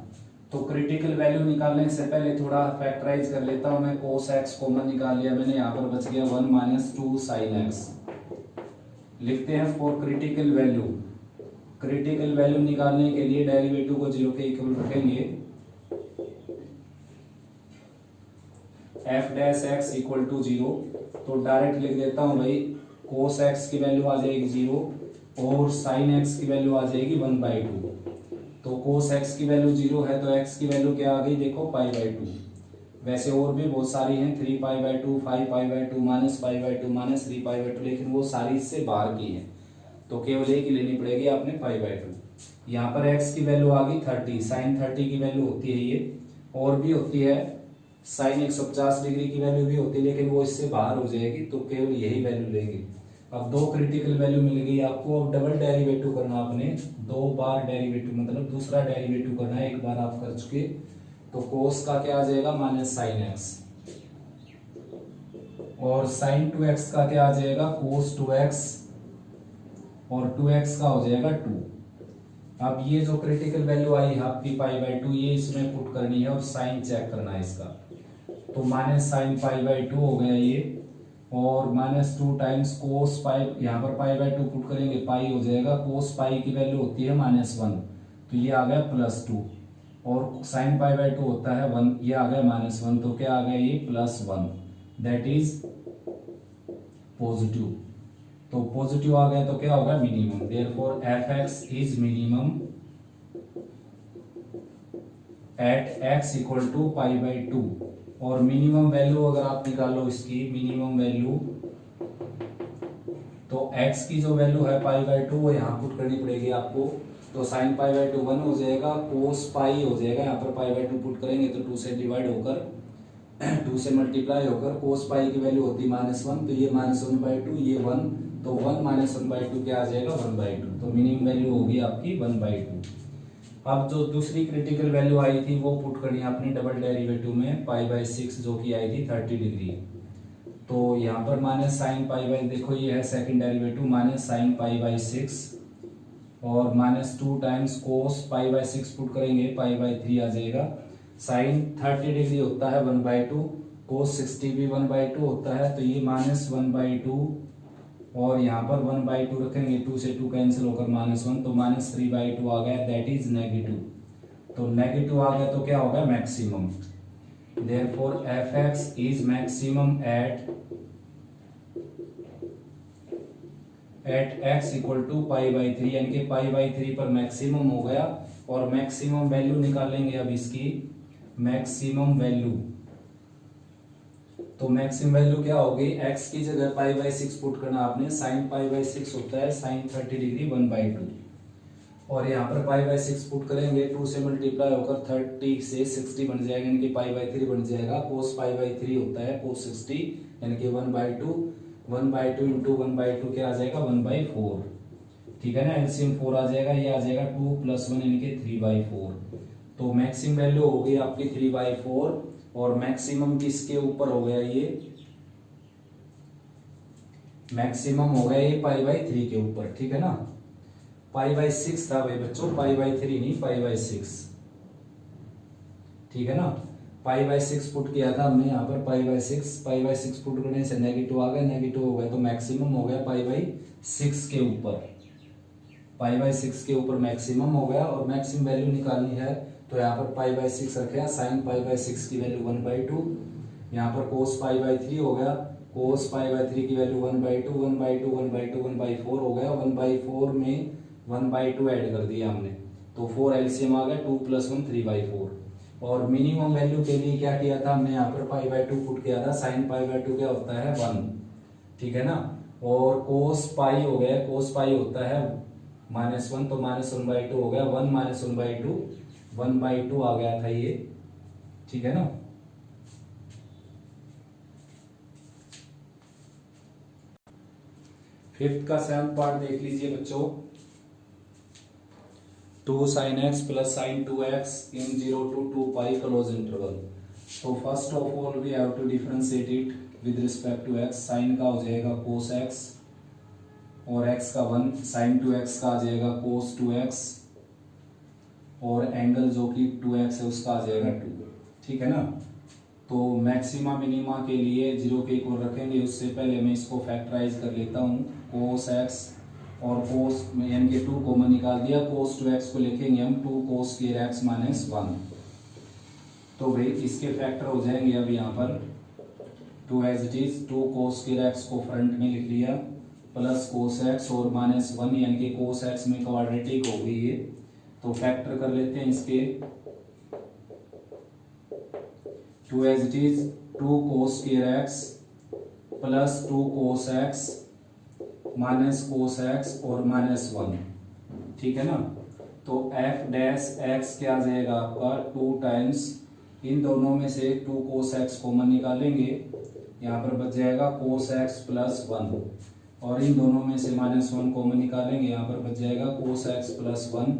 तो क्रिटिकल वैल्यू निकालने से पहले थोड़ा फैक्टराइज कर लेता हूं मैं। cos x कॉमन निकाल लिया मैंने, यहाँ पर बच गया 1 - 2 sin x। लिखते हैं for critical value, critical value निकालने के लिए डेरिवेटिव को 0 के इक्वल रखेंगे, f' इक्वल टू 0, तो डायरेक्ट लिख देता हूं भाई, cos x की वैल्यू आ जाएगी 0, और sin x की वैल्यू आ जाएगी 1/2। तो cos x की वैल्यू 0 है, तो x की वैल्यू क्या आ गई देखो π/2। वैसे और भी बहुत सारी हैं, 3π/2, 5π/2, -π/2, -3π/2, लेकिन वो सारी इससे बाहर की है, तो केवल एक ही लेनी पड़ेगी आपने π/2। यहाँ पर x की वैल्यू आ गई 30, साइन 30 की वैल्यू होती है ये, और भी होती है साइन 150 डिग्री की वैल्यू भी होती है, लेकिन वो इससे बाहर हो जाएगी, तो केवल यही वैल्यू लेंगे। अब दो क्रिटिकल वैल्यू मिल गई आपको, अब डबल डेरिवेटिव करना आपने, 2 बार डेरिवेटिव, मतलब दूसरा डेरिवेटिव करना है, एक बार आप कर चुके, तो कोस का क्या आ जाएगा -sin x, और sin 2x का क्या आ जाएगा cos 2x, और 2x का हो जाएगा 2। अब ये जो क्रिटिकल वैल्यू आई है आपकी π/2, ये इसमें पुट करनी है और साइन चेक करना है इसका, तो -sin π/2 हो गया ये, और -2 टाइम्स cos π, यहाँ पर π/2 पुट करेंगे, पाई हो जाएगा, cos π की वैल्यू होती है -1, तो ये आ गया +2, और sin π/2 होता है 1, ये आ गया -1, तो क्या आ गया ये +1, दैट इज पॉजिटिव। तो पॉजिटिव आ गया तो क्या होगा minimum, therefore f(x) is minimum at x equal to π/2, और मिनिमम वैल्यू अगर आप निकालो इसकी मिनिमम वैल्यू, तो x की जो वैल्यू है π/2 वो यहाँ पुट करनी पड़ेगी आपको, तो sin π/2 1 हो जाएगा, cos π हो जाएगा, यहाँ पर π/2 पुट करेंगे तो 2 से डिवाइड होकर 2 से मल्टीप्लाई होकर cos π की वैल्यू होती है -1, तो ये -1/2, ये 1, तो 1 - 1/2 क्या आ जाएगा 1/2, तो मिनिमम वैल्यू होगी आपकी 1/2। अब जो दूसरी क्रिटिकल वैल्यू आई थी वो पुट करनी है आपने डबल डेरिवेटिव में, π/6 जो कि आई थी 30 डिग्री, तो यहाँ पर माइनस साइन पाई बाई, देखो ये है second derivative, minus sign pi by 6 और minus 2 times cos pi by 6 put करेंगे, पाई बाई 3 आ जाएगा। साइन 30 डिग्री होता है 1/2, कोस 60 भी 1/2 होता है, तो ये माइनस 1/2 और यहाँ पर 1/2 रखेंगे, 2 से 2 कैंसिल होकर -1, तो -3/2 आ गया, दैट इज नेगेटिव। तो नेगेटिव आ गया तो क्या होगा, maximum. Therefore fx is maximum at x equal to π/3, यानी कि π/3 पर मैक्सिमम हो गया। और मैक्सिमम वैल्यू निकालेंगे अब इसकी, मैक्सिमम वैल्यू। तो मैक्सिमम वैल्यू क्या होगी, x की जगह π/6 पुट करना आपने, साइन π/6 होता है साइन 30 डिग्री 1/2 और यहाँ पर π/6 पुट करेंगे, 2 से मल्टीप्लाई होकर 30 से 60 बन जाएगा, यानी कि π/3 बन जाएगा। कोस π/3 होता है कोस 60, यानी कि 1/2 इंटू 1/2 क्या आ जाएगा, 1/4। ठीक है ना, एलसीएम 4 आ जाएगा, ये आ जाएगा 2 + 1 यानी कि 3/4। तो मैक्सिमम वैल्यू हो गई आपकी 3/4 और मैक्सिमम किसके ऊपर हो गया, ये मैक्सिमम हो गया ये π/3 के ऊपर। ठीक है ना, π/6 था भाई बच्चों, π/3 नहीं, π/6। ठीक है ना, π/6 पुट किया था हमने यहाँ पर, π/6 पुट करने से नेगेटिव आ गया, नेगेटिव हो गया तो मैक्सिमम हो गया π/6 के ऊपर, π/6 के ऊपर मैक्सिमम हो गया। और मैक्सिमम वैल्यू निकालनी है तो यहाँ पर π/6 रखे, साइन π/6 की वैल्यू 1/2, यहाँ पर कोस π/3 हो गया, कोस π/3 की वैल्यू 1/2 1/4 हो गया, 1/4 में 1/2 ऐड कर दिया हमने, तो 4 एलसीएम आ गया, 2 + 1 3/4। और मिनिमम वैल्यू के लिए क्या किया था हमने, यहाँ पर π/2 पुट किया था, साइन π/2 क्या होता है 1। ठीक है ना, और कोस पाई हो गया, कोस पाई होता है -1, तो -1/2 हो गया, 1 - 1/2 आ गया था ये। ठीक है ना, फिफ्थ का 7th पार्ट देख लीजिए बच्चों। 2 sin x plus sin 2x in 0 to 2π close interval। तो first of all we have to differentiate it with respect to x। Sine का हो जाएगा cos x और x का 1, sin 2x का आ जाएगा cos 2x और एंगल जो कि 2x है उसका आ जाएगा 2। ठीक है ना, तो मैक्सिमा मिनिमा के लिए 0 के इक्वल रखेंगे, उससे पहले मैं इसको फैक्टराइज कर लेता हूँ। cos x और cos यानी कि 2 कॉमन निकाल दिया, cos 2x को लिखेंगे हम 2 cos x - 1। तो भाई इसके फैक्टर हो जाएंगे अब यहाँ पर 2 as it is, 2 cos x को फ्रंट में लिख लिया प्लस cos x और -1 यानी कि cos x में क्वाड्रेटिक हो गई ये, तो फैक्टर कर लेते हैं इसके। 2 as it is 2 cos x plus 2 cos x minus cos x और -1। ठीक है ना, तो f डैश x क्या आ जाएगा आपका 2 टाइम्स, इन दोनों में से 2 cos x कॉमन निकालेंगे, यहाँ पर बच जाएगा cos x + 1 और इन दोनों में से -1 कॉमन निकालेंगे, यहाँ पर बच जाएगा cos x + 1।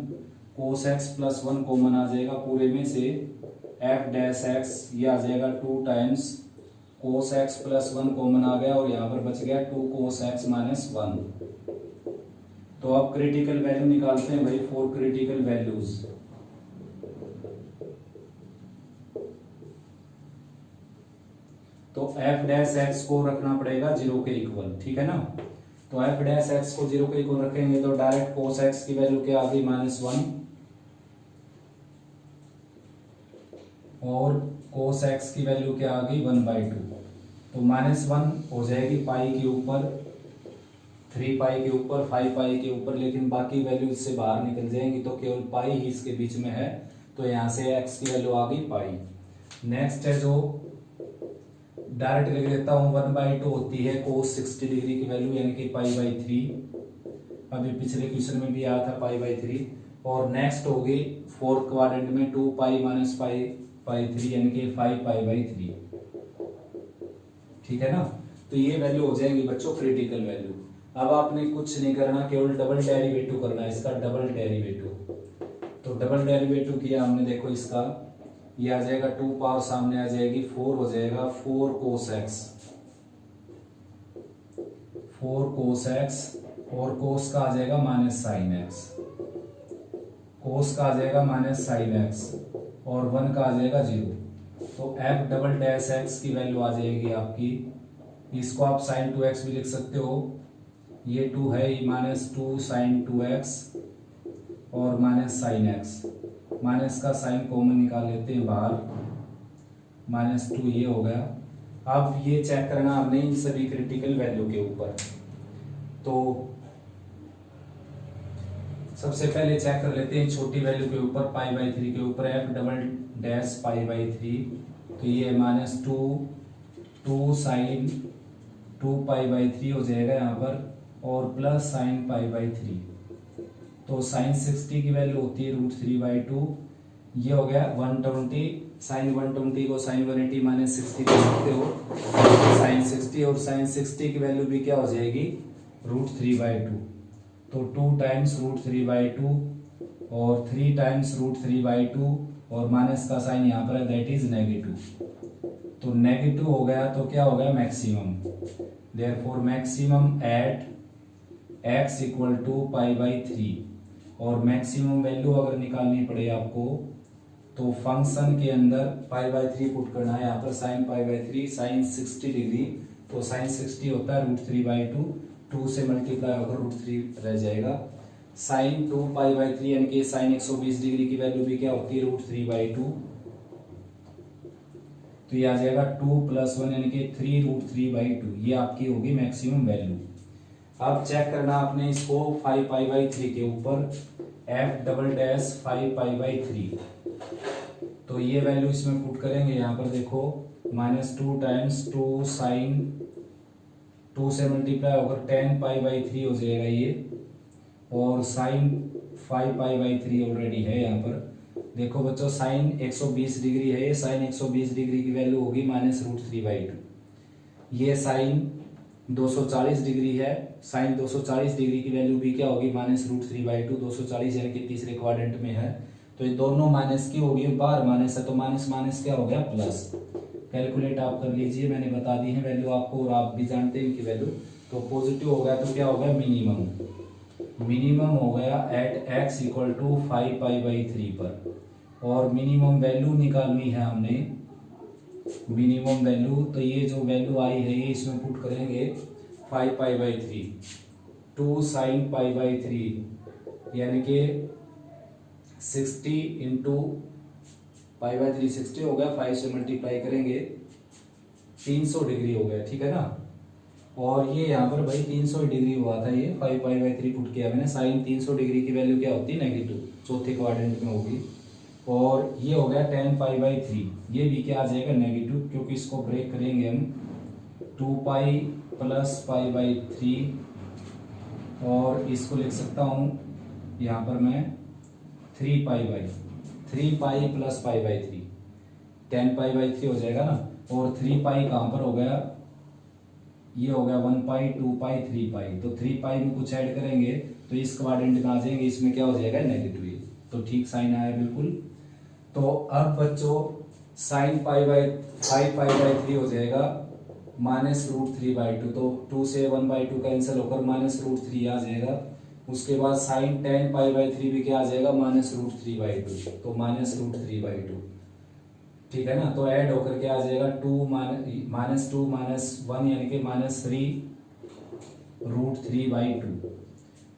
cos x + 1 common आ जाएगा पूरे में से, f डैश x ये आ जाएगा 2 टाइम्स cos x + 1 कॉमन आ गया और यहाँ पर बच गया 2 cos x - 1। तो अब क्रिटिकल वैल्यू निकालते हैं भाई, 4 क्रिटिकल वैल्यूज। तो f डैश x को रखना पड़ेगा 0 के इक्वल। ठीक है ना, तो f डैश x को 0 के इक्वल रखेंगे तो डायरेक्ट cos x की वैल्यू क्या आ गई -1 और cos x की वैल्यू क्या आ गई 1/2, तो -1 हो जाएगी पाई के ऊपर, 3π के ऊपर, 5π के ऊपर, लेकिन बाकी वैल्यू इससे बाहर निकल जाएंगी तो केवल पाई ही इसके बीच में है, तो यहाँ से x की वैल्यू आ गई पाई। नेक्स्ट है जो डायरेक्ट लिख देता हूँ, 1/2 होती है cos 60 डिग्री की वैल्यू यानी कि π/3, अभी पिछले क्वेश्चन में भी आया था π/3। और नेक्स्ट होगी 4th क्वाड्रेंट में 2π - π/3 यानी कि 5π/3। ठीक है ना, तो ये वैल्यू हो जाएंगी बच्चों क्रिटिकल वैल्यू। अब आपने कुछ नहीं करना, केवल डबल डेरिवेटिव करना है इसका, डबल डेरिवेटिव। तो डबल डेरिवेटिव किया हमने, देखो इसका ये आ जाएगा 2 पावर सामने आ जाएगी 4 हो जाएगा 4 cos x 4 cos x और cos का आ जाएगा माइनस साइन एक्स, cos का आ जाएगा माइनस साइन एक्स और 1 का आ जाएगा 0। तो f डबल डैश x की वैल्यू आ जाएगी आपकी, इसको आप साइन 2x भी लिख सकते हो, ये 2 है माइनस 2 साइन 2x और माइनस साइन एक्स, माइनस का साइन कॉमन निकाल लेते हैं बाहर, माइनस 2 ये हो गया। अब ये चेक करना हमने इन सभी क्रिटिकल वैल्यू के ऊपर। तो सबसे पहले चेक कर लेते हैं छोटी वैल्यू के ऊपर, पाई बाई 3 के ऊपर f double dash pi by 3, तो ये माइनस 2 साइन 2 पाई बाई 3 हो जाएगा यहाँ पर, और प्लस साइन पाई बाई 3। तो साइन 60 की वैल्यू होती है √3/2, ये हो गया 120, साइन 120 को साइन 180 माइनस 60 कर सकते हो, साइन 60, और साइन 60 की वैल्यू भी क्या हो जाएगी √3/2। तो 2 टाइम्स √3/2 और 3 टाइम्स √3/2 और माइनस का साइन यहाँ पर है, दैट इज नेगेटिव। तो नेगेटिव हो गया तो क्या हो गया maximum, therefore maximum at x equal to pi by 3। और मैक्सिमम वैल्यू अगर निकालनी पड़े आपको तो फंक्शन के अंदर पाई बाई 3 पुट करना है, यहाँ पर sine pi by 3 sine 60 degree, तो साइन 60 होता है √3/2, 2 से मल्टीप्लाई होकर √3 रह जाएगा। साइन 2 पाई बाई 3 यानी कि साइन 120 डिग्री की वैल्यू भी क्या होती है √3/2, तो ये आ जाएगा 2 + 1 यानी कि 3√3/2, ये आपकी होगी मैक्सिमम वैल्यू। अब चेक करना आपने इसको 5 पाई बाई 3 के ऊपर, f double dash 5 pi by 3, तो ये वैल्यू इसमें पुट करेंगे, यहाँ पर देखो -2 टाइम्स 2 साइन 2 से मल्टीप्लाई होकर 10 पाई बाई 3 हो जाएगा ये, और साइन 5 पाई बाई 3 ऑलरेडी है यहाँ पर। देखो बच्चों साइन 120 डिग्री है, ये साइन 120 डिग्री की वैल्यू होगी -√3/2। ये साइन 240 डिग्री है, साइन 240 डिग्री की वैल्यू भी क्या होगी -√3/2, 240 यानी कि तीसरे क्वाड्रेंट में है, तो ये दोनों माइनस की होगी, बाहर माइनस है तो माइनस माइनस क्या हो गया प्लस। कैलकुलेट आप कर लीजिए, मैंने बता दी है वैल्यू आपको और आप भी जानते हैं इनकी वैल्यू। तो पॉजिटिव हो गया तो क्या हो गया मिनिमम, मिनिमम हो गया at x equal to 5 pi by 3 पर, और मिनिमम वैल्यू निकालनी है हमने, मिनिमम वैल्यू, तो ये जो वैल्यू आई है ये इसमें पुट करेंगे 5 pi by 3, 2 sign pi by 3 यानी कि 60 इंटू पाई बाई 3 60 हो गया, 5 से मल्टीप्लाई करेंगे 300 डिग्री हो गया, ठीक है ना। और ये यहाँ पर भाई 300 डिग्री हुआ था, ये 5 पाई बाई 3 पुट किया मैंने, साइन 300 डिग्री की वैल्यू क्या होती है नेगेटिव, चौथे क्वाड्रेंट में होगी। और ये हो गया 10 पाई बाई 3, ये भी क्या आ जाएगा नेगेटिव, क्योंकि इसको ब्रेक करेंगे हम 2 पाई प्लस पाई बाई 3, और इसको लिख सकता हूँ यहाँ पर मैं 3 पाई plus pi by 3, 10 pi by 3 हो जाएगा ना, और 3 पाई कहाँ पर हो गया, ये हो गया 1 पाई 2 पाई 3 पाई, तो 3 पाई में कुछ ऐड करेंगे तो इस क्वाड्रेंट में आ जाएंगे, इसमें क्या हो जाएगा नेगेटिव, तो ठीक साइन आया बिल्कुल। तो अब बच्चों साइन 5 पाई बाई 3 हो जाएगा -√3/2, तो 2 से 1/2 कैंसिल होकर -√3 आ जाएगा। उसके बाद साइन 10 पाई बाई 3 भी क्या आ जाएगा -√3/2, तो -√3/2, ठीक है ना। तो ऐड होकर क्या आ जाएगा 2 -1 यानी कि -3√3/2,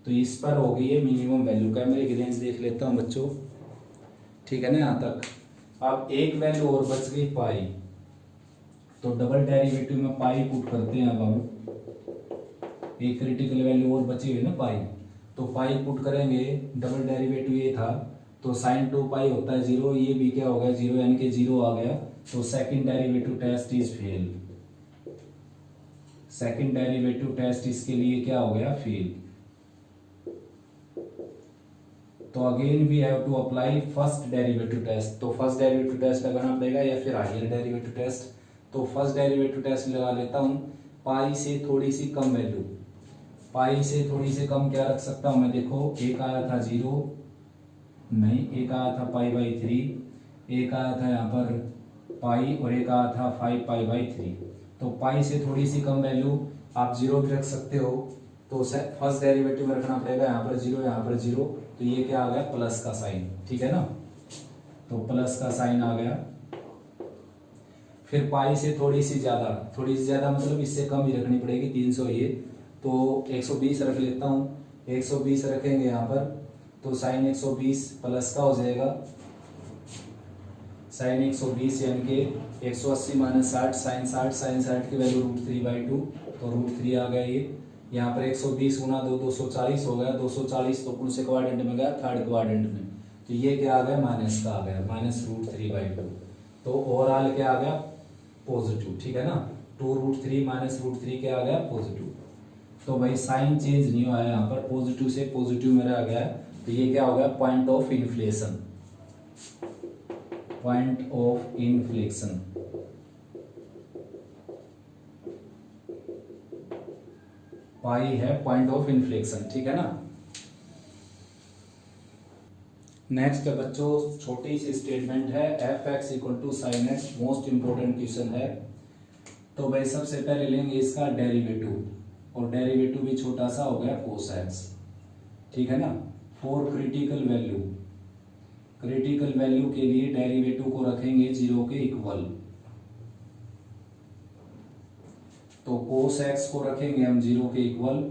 तो इस पर होगी ये मिनिमम वैल्यू। कैमरे की रेंज देख लेता हूँ बच्चों, ठीक है ना यहाँ तक। अब एक वैल्यू और बच गई पाई, तो डबल डेरिवेटिव में पाई पुट करते हैं। अब हम एक क्रिटिकल वैल्यू और बची हुई ना पाई, तो पाई पुट करेंगे, डबल डेरिवेटिव ये था, तो साइन 2 पाई होता है 0, ये भी क्या हो गया 0 यानी कि 0 आ गया, तो second derivative test is fail, second derivative test इसके लिए क्या हो गया फेल। तो again we have to apply first derivative test, तो फर्स्ट डेरिवेटिव टेस्ट लगाना पड़ेगा या फिर हायर डेरिवेटिव टेस्ट। तो फर्स्ट डेरिवेटिव टेस्ट लगा लेता हूँ, पाई से थोड़ी सी कम वैल्यू, पाई से थोड़ी सी कम क्या रख सकता हूँ मैं, देखो एक आया था 0 नहीं, एक आया था पाई बाई 3, एक आया था यहाँ पर पाई, और एक आया था 5 पाई बाई 3। तो पाई से थोड़ी सी कम वैल्यू आप जीरो भी रख सकते हो, तो फर्स्ट डेरिवेटिव में रखना पड़ेगा, यहाँ पर जीरो, यहाँ पर जीरो, तो ये क्या आ गया, प्लस का साइन, ठीक है ना, तो प्लस का साइन आ गया। फिर पाई से थोड़ी सी ज्यादा मतलब इससे कम ही रखनी पड़ेगी, 300 ये, तो 120 रख लेता हूँ, 120 रखेंगे यहाँ पर, तो साइन 120 प्लस का हो जाएगा, साइन 120 यानी कि 180 माइनस 60, साइन 60, साइन 60 की वैल्यू √3/2, तो √3 आ गया ये। यहाँ पर 120 गुना 2 240 हो गया, 240 तो कौन से क्वाड्रेंट में गया, थर्ड क्वाड्रेंट में, तो ये क्या आ गया, माइनस का आ गया, माइनस √3/2, तो ओवरऑल क्या आ गया, पॉजिटिव, ठीक है ना, 2√3 माइनस √3 क्या आ गया, पॉजिटिव। तो भाई साइन चेंज नहीं हुआ है यहाँ पर, पॉजिटिव से पॉजिटिव मेरा आ गया है, तो ये क्या हो गया, point of inflation, point of inflection. Pi है पॉइंट ऑफ इन्फ्लेक्शन, ठीक है ना। नेक्स्ट बच्चों छोटी सी स्टेटमेंट है, f(x = sin x), most important question है। तो भाई सबसे पहले लेंगे इसका डेरिवेटिव, और डेरिवेटिव भी छोटा सा हो गया cos x, ठीक है ना। For critical value, critical value के लिए डेरिवेटिव को रखेंगे 0 के इक्वल, तो cos x को रखेंगे हम 0 के इक्वल।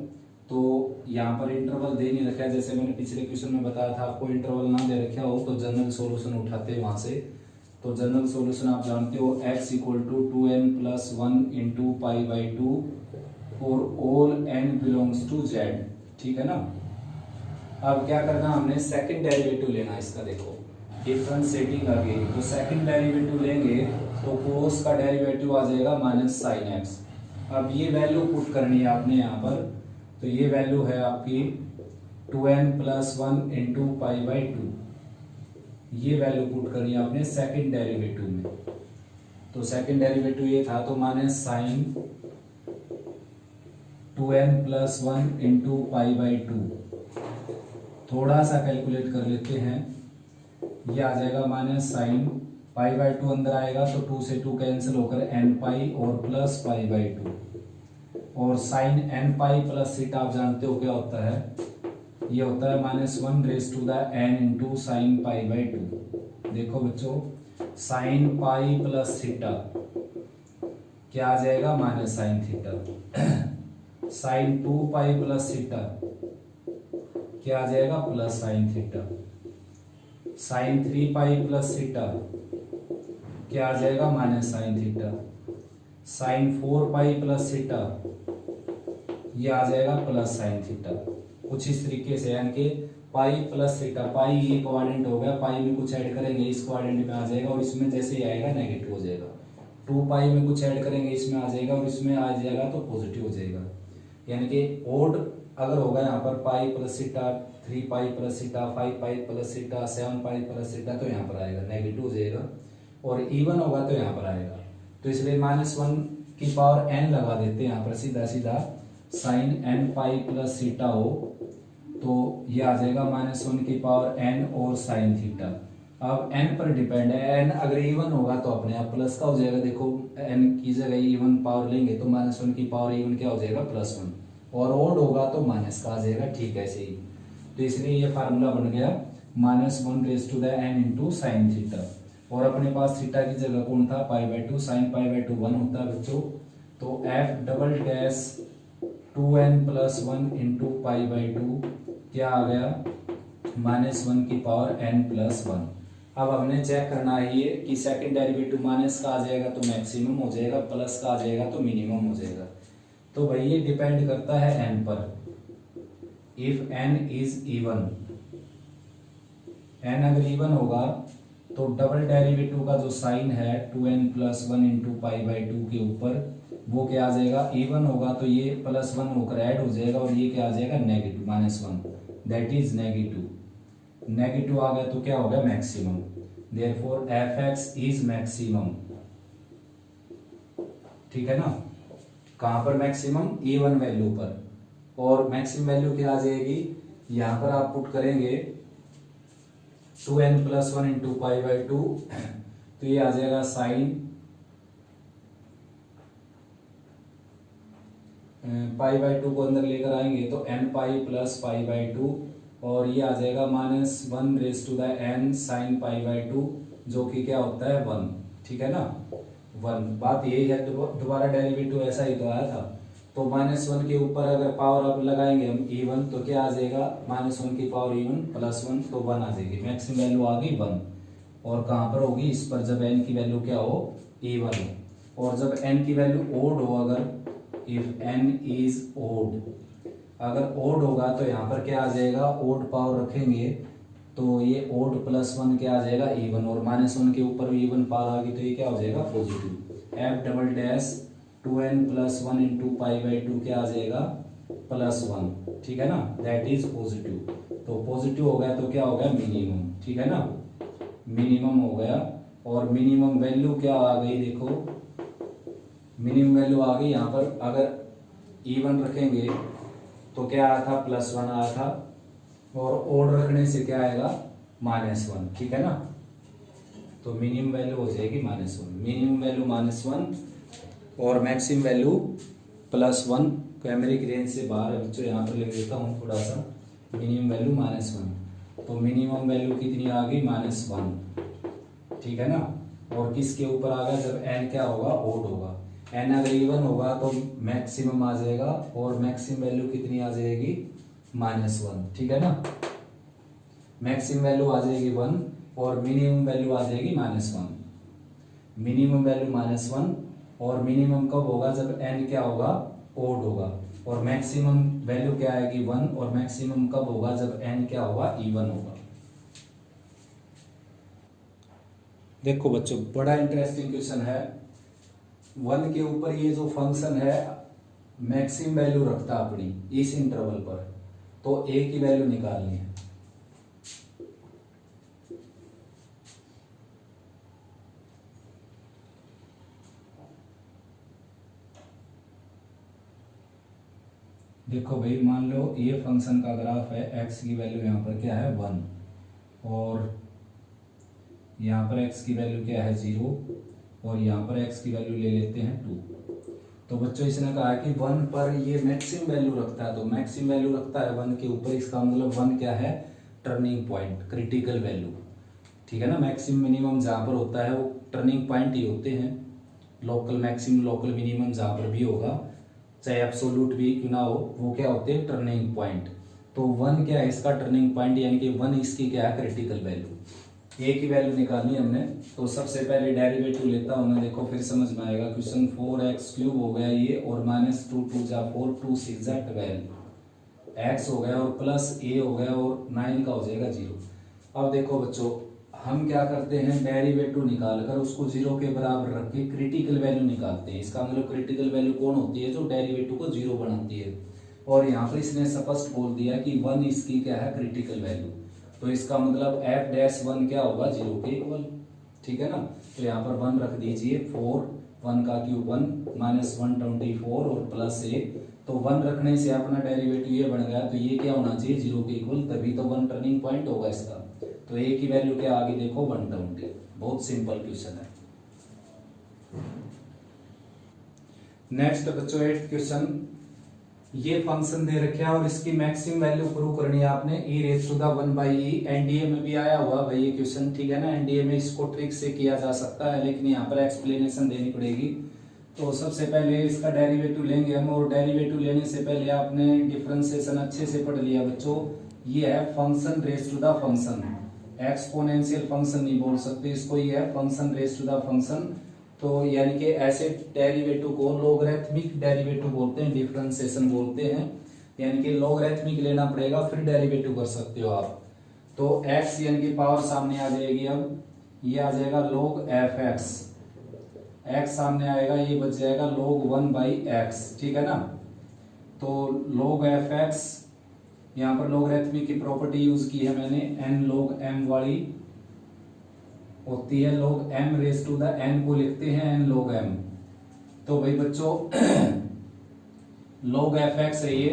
तो यहाँ पर इंटरवल दे नहीं रखा है, जैसे मैंने पिछले क्वेश्चन में बताया था आपको, इंटरवल ना दे रखा हो तो जनरल सॉल्यूशन उठाते हैं वहां से। तो जनरल सॉल्यूशन आप जानते हो, x = 2n + 1 × π/2 for all n belongs to z, ठीक है ना। अब क्या करना, हमने सेकंड डेरिवेटिव लेना इसका, देखो डिफरेंशिएटिंग आ गई, तो सेकंड डेरिवेटिव लेंगे तो cos का डेरिवेटिव आ जाएगा -sin x। अब ये वैल्यू पुट करनी है आपने यहाँ पर, तो ये वैल्यू है आपकी 2n + 1 × π/2, ये वैल्यू पुट करनी है आपने सेकंड डेरिवेटिव में। तो सेकंड डेरिवेटिव ये था, तो -sin 2n + 1 × π/2, थोड़ा सा कैलकुलेट कर लेते हैं, ये आ जाएगा -sin π/2 अंदर आएगा तो 2 से 2 कैंसिल होकर nπ और प्लस π/2, और sin nπ + थीटा आप जानते हो क्या होता है, ये होता है -1⁻n × sin π/2। देखो बच्चों, sin π + थीटा क्या आ जाएगा, -sin थीटा, sin 2π + थीटा क्या आ जाएगा, +sin थीटा, sin 3π + थीटा क्या आ जाएगा, -sin थीटा, sin 4π + थीटा ये आ जाएगा +sin थीटा। कुछ इस तरीके से, यानी कि पाई + थीटा, पाई ये क्वाड्रेंट हो गया, पाई में कुछ ऐड करेंगे इस क्वाड्रेंट में आ जाएगा, और इसमें जैसे ही आएगा नेगेटिव हो जाएगा, 2π में कुछ ऐड करेंगे इसमें आ जाएगा, और इसमें आ जाएगा तो पॉजिटिव हो जाएगा। यानी कि ओड अगर होगा यहाँ पर पाई + थीटा, 3π + थीटा, 5π + थीटा, 7π + थीटा, तो यहाँ पर आएगा नेगेटिव हो जाएगा, और इवन होगा तो यहाँ पर आएगा। तो इसलिए -1n लगा देते हैं यहाँ पर, सीधा सीधा sin nπ + थीटा हो तो ये आ जाएगा -1n और sin थीटा। अब n पर डिपेंड है, n अगर इवन होगा तो अपने आप प्लस का हो जाएगा, देखो n की जगह इवन पावर लेंगे तो -1 की पावर इवन क्या हो जाएगा, +1, और ओड होगा तो माइनस का आ जाएगा, ठीक है ऐसे ही। तो इसलिए ये फार्मूला बन गया -1n × sin थीटा, और अपने पास थीटा की जगह कौन था, π/2, sin π/2 1 होता है बच्चों, तो f" 2n + 1 × π/2 क्या आ गया, -1 की पावर n + 1। अब हमने चेक करना है ये कि सेकंड डेरिवेटिव माइनस का आ जाएगा तो मैक्सिमम हो जाएगा, प्लस का आ जाएगा तो मिनिमम हो जाएगा। तो भाई ये डिपेंड करता है n पर, if n is even, n अगर इवन होगा तो डबल डेरिवेटिव का जो साइन है 2n + 1 × π/2 के ऊपर वो क्या आ जाएगा, इवन होगा तो ये +1 होकर ऐड हो जाएगा, और ये क्या आ जाएगा, negative -1, that is negative. Negative आ गया तो क्या हो गया, maximum, therefore f(x) is maximum, ठीक है ना। कहां पर मैक्सिमम, इवन वैल्यू पर, और मैक्सिमम वैल्यू क्या आ जाएगी, यहां पर आप पुट करेंगे 2n + 1 × π/2, तो ये आ जाएगा sin पाई बाई टू को अंदर लेकर आएंगे तो n pi plus pi by two, और ये आ जाएगा -1 raise to the n sine pi by two, जो कि क्या होता है 1। ठीक है ना, 1। बात यही है, दोबारा डेरिवेटिव ऐसा ही तो आया था। तो -1 के ऊपर अगर पावर अब लगाएंगे हम e1 तो क्या आ जाएगा, -1 की पावर e1 प्लस 1 तो 1 आ जाएगी। मैक्सिमम वैल्यू आ गई 1। और कहाँ पर होगी, इस पर जब n की वैल्यू क्या हो, e1 हो। और जब n की वैल्यू ओड हो, अगर इफ n इज ओड, अगर ओड होगा तो यहाँ पर क्या आ जाएगा, ओड पावर रखेंगे तो ये ओड प्लस 1 क्या आ जाएगा e1, और -1 के ऊपर भी e1 पावर आ गई तो ये क्या हो जाएगा positive. f double dash 2n plus 1 into pi by to क्या आ जाएगा +1। ठीक है ना, दैट इज पॉजिटिव। तो पॉजिटिव हो गया तो क्या हो गया मिनिमम। ठीक है ना, मिनिमम हो गया। और मिनिमम वैल्यू क्या आ गई, देखो मिनिमम वैल्यू आ गई यहाँ पर। अगर e1 रखेंगे तो क्या आया था, +1 आया था, और ओड रखने से क्या आएगा -1। ठीक है ना, तो मिनिमम वैल्यू हो जाएगी -1, मिनिमम वैल्यू -1 और मैक्सिमम वैल्यू +1। कैमरे की रेंज से बाहर है बच्चों, यहाँ पर लिख देता हूँ थोड़ा सा, मिनिमम वैल्यू -1। तो मिनिमम वैल्यू कितनी आ गई -1। ठीक है ना, और किसके ऊपर आ गया, जब n क्या होगा ओड होगा। n अगर इवन होगा तो मैक्सिमम आ जाएगा, और मैक्सिमम वैल्यू कितनी आ जाएगी -1। ठीक है ना, मैक्सिमम वैल्यू आ जाएगी 1 और मिनिमम वैल्यू आ जाएगी -1। मिनिमम वैल्यू -1, और मिनिमम कब होगा, जब n क्या होगा ओड होगा। और मैक्सिमम वैल्यू क्या आएगी 1, और मैक्सिमम कब होगा, जब n क्या होगा इवन होगा। देखो बच्चों, बड़ा इंटरेस्टिंग क्वेश्चन है। 1 के ऊपर ये जो फंक्शन है मैक्सिमम वैल्यू रखता अपनी इस इंटरवल पर, तो a की वैल्यू निकालनी है। देखो भाई, मान लो ये फंक्शन का ग्राफ है, x की वैल्यू यहाँ पर क्या है 1, और यहाँ पर x की वैल्यू क्या है 0, और यहाँ पर x की वैल्यू ले लेते हैं 2। तो बच्चों इसने कहा है कि 1 पर ये मैक्सिमम वैल्यू रखता है, तो मैक्सिमम वैल्यू रखता है 1 के ऊपर, इसका मतलब 1 क्या है टर्निंग पॉइंट, क्रिटिकल वैल्यू। ठीक है ना, मैक्सिमम मिनिमम जहाँ पर होता है वो टर्निंग पॉइंट ही होते हैं। लोकल मैक्सिमम लोकल मिनिमम जहाँ पर भी होगा, चाहे एब्सोल्यूट भी क्यों ना हो, वो क्या होते हैं टर्निंग पॉइंट। तो 1 क्या है इसका टर्निंग पॉइंट, यानी कि 1 इसकी क्या है क्रिटिकल वैल्यू। ए की वैल्यू निकालनी हमने, तो सबसे पहले डेरिवेटिव लेता हूं मैं, देखो फिर समझ में आएगा। क्वेश्चन 4x³ हो गया ये, और -2 2 जा 4 2 6 जा 12 x हो गया, और प्लस a हो गया, और 9 का हो जाएगा 0। अब देखो बच्चों, हम क्या करते हैं, डेरिवेटिव निकालकर उसको 0 के बराबर रख के क्रिटिकल वैल्यू निकालते हैं। इसका मतलब क्रिटिकल वैल्यू कौन होती है, जो डेरिवेटिव को 0 बनाती है। और यहाँ पर इसने स्पष्ट बोल दिया कि 1 इसकी क्या है क्रिटिकल वैल्यू, तो इसका मतलब f'1 क्या होगा 0 के इक्वल। ठीक है ना, तो यहाँ पर 1 रख दीजिए, 4 1 का क्यूब 1 -124 और प्लस 1, तो 1 रखने से अपना डेरिवेटिव ये बन गया, तो ये क्या होना चाहिए 0 के इक्वल, तभी तो 1 टर्निंग पॉइंट होगा इसका। तो a की वैल्यू क्या आ गई देखो 120। बहुत सिंपल क्वेश्चन है। नेक्स्ट बच्चों 8th क्वेश्चन, ये फंक्शन दे रखा है और इसकी मैक्सिमम वैल्यू प्रूव करनी है आपने, e⁻1/e। एनडीए में भी आया हुआ भाई ये क्वेश्चन। ठीक है ना, एनडीए में इसको ट्रिक से किया जा सकता है, लेकिन यहाँ पर एक्सप्लेनेशन देनी पड़ेगी। तो सबसे पहले इसका डेरिवेटिव लेंगे हम, और डेरिवेटिव लेने से पहले आपने डिफरेंशिएशन अच्छे से पढ़ लिया बच्चों। ये है function raise to the function, exponential function नहीं बोल सकते इसको, ये है function raise to the function. तो यानी कि ऐसे डेरिवेटिव को लॉगरिथमिक डेरिवेटिव बोलते हैं, डिफरेंशिएशन बोलते हैं, यानी कि लॉगरिथमिक लेना पड़ेगा फिर डेरिवेटिव कर सकते हो आप। तो x यानी कि पावर सामने आ जाएगी, अब ये आ जाएगा log f(x), x सामने आएगा, ये बच जाएगा log 1/x। ठीक है ना, तो log f(x), यहाँ पर लॉगरिथमिक की प्रॉपर्टी यूज की है मैंने, n log m वाली होती है, log m raise to the n को लिखते हैं n log m। तो भाई बच्चों log f(x) है ये,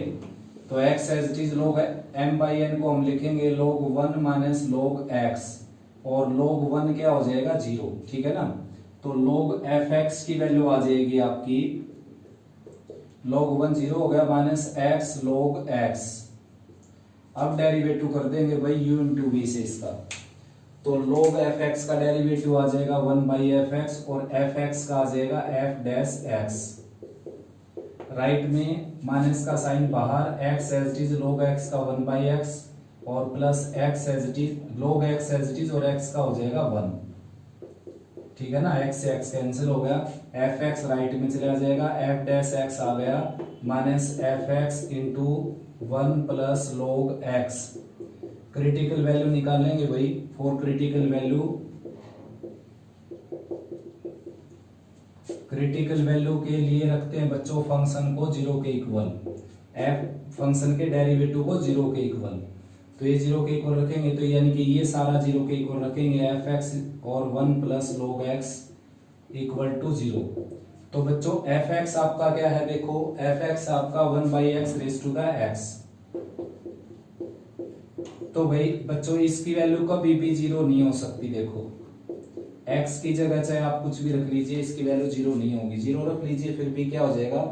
तो x as it is log m/n को हम लिखेंगे log 1 माइनस log x, और log 1 क्या हो जाएगा 0। ठीक है ना, तो log f(x) की वैल्यू आ जाएगी आपकी log 1 0 हो गया माइनस x log x। अब डेरिवेटिव कर देंगे भाई u इंटू वी से इसका, तो log fx का डेरिवेटिव आ जाएगा 1 बाई fx और fx का आ जाएगा f डैश x। राइट में माइनस का साइन बाहर, x as it is log x का 1 बाई x और plus x as it is log x as it is और x का हो जाएगा 1। ठीक है ना, x से x कैंसिल हो गया, fx राइट में चला जाएगा, f डैश x आ गया minus fx into 1 plus log x। Critical value निकालेंगे भाई, for critical value, critical value के लिए रखते हैं बच्चों फंक्शन को 0 के इक्वल, f फंक्शन के डेरिवेटिव को 0 के इक्वल। तो ये 0 के इक्वल रखेंगे तो यानी कि ये सारा 0 के इक्वल रखेंगे, fx और 1 plus log x equal to 0। तो बच्चों fx आपका क्या है, देखो fx आपका 1 by x raise to the x। तो भाई बच्चों इसकी वैल्यू कभी भी 0 नहीं हो सकती। देखो x की जगह चाहे आप कुछ भी रख लीजिए, इसकी वैल्यू 0 नहीं होगी, 0 रख लीजिए फिर भी क्या हो जाएगा,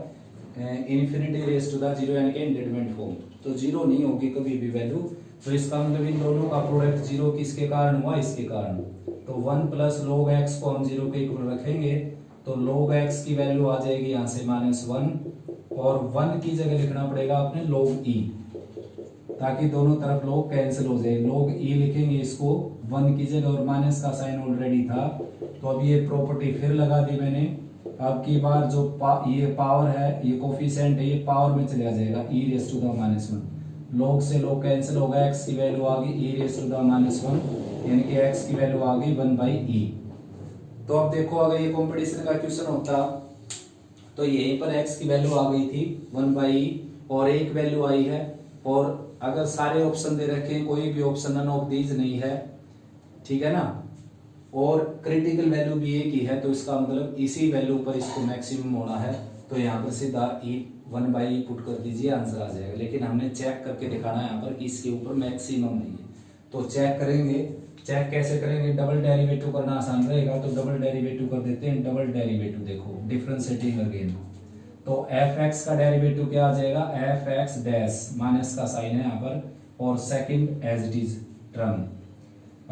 इन्फिनिटी रेज टू द 0 यानी कि इंडेटरमिनेट फॉर्म, तो 0 नहीं होगी कभी भी वैल्यू। तो इसका मतलब इन दोनों का प्रोडक्ट 0 किसके कारण हुआ, इसके कारण। तो 1 प्लस log x को हम 0 के इक्वल रखेंगे तो log x की वैल्यू आ जाएगी यहाँ से -1 और 1 की जगह लिखना पड़ेगा आपने log e, ताकि दोनों तरफ log कैंसिल हो जाए। log e लिखेंगे इसको 1 की जगह और माइनस का साइन ऑलरेडी था, तो अब ये प्रॉपर्टी फिर लगा दी मैंने। अब की बार जो ये पावर है, ये कोफिशिएंट है, ये पावर में चला जाएगा e raise to the -1। log से log कैंसिल होगा, x की वैल्यू आ गई e रेज टू द -1 यानी कि x की वैल्यू आ गई 1 बाई e। तो अब देखो अगर ये कंपटीशन का क्वेश्चन होता तो यहीं पर x की वैल्यू आ गई थी 1 बाई e और एक वैल्यू आई है, और अगर सारे ऑप्शन दे रखे हैं, कोई भी ऑप्शन नन ऑफ दीज नहीं है, ठीक है ना, और क्रिटिकल वैल्यू भी एक ही है, तो इसका मतलब इसी वैल्यू पर इसको मैक्सिमम होना है। तो यहाँ पर सीधा e 1 बाई ई पुट कर दीजिए, आंसर आ जाएगा। लेकिन हमने चेक करके दिखाना है यहाँ पर कि इसके ऊपर मैक्सिमम नहीं है, तो चेक करेंगे। चेक कैसे करेंगे, डबल डेरिवेटिव करना आसान रहेगा, तो डबल डेरिवेटिव कर देते हैं। डबल डेरिवेटिव देखो डिफरेंशिएटिंग अगेन, तो fx का डेरिवेटिव क्या आ जाएगा, fx डैश, माइनस का साइन है यहाँ पर, और second as it is term.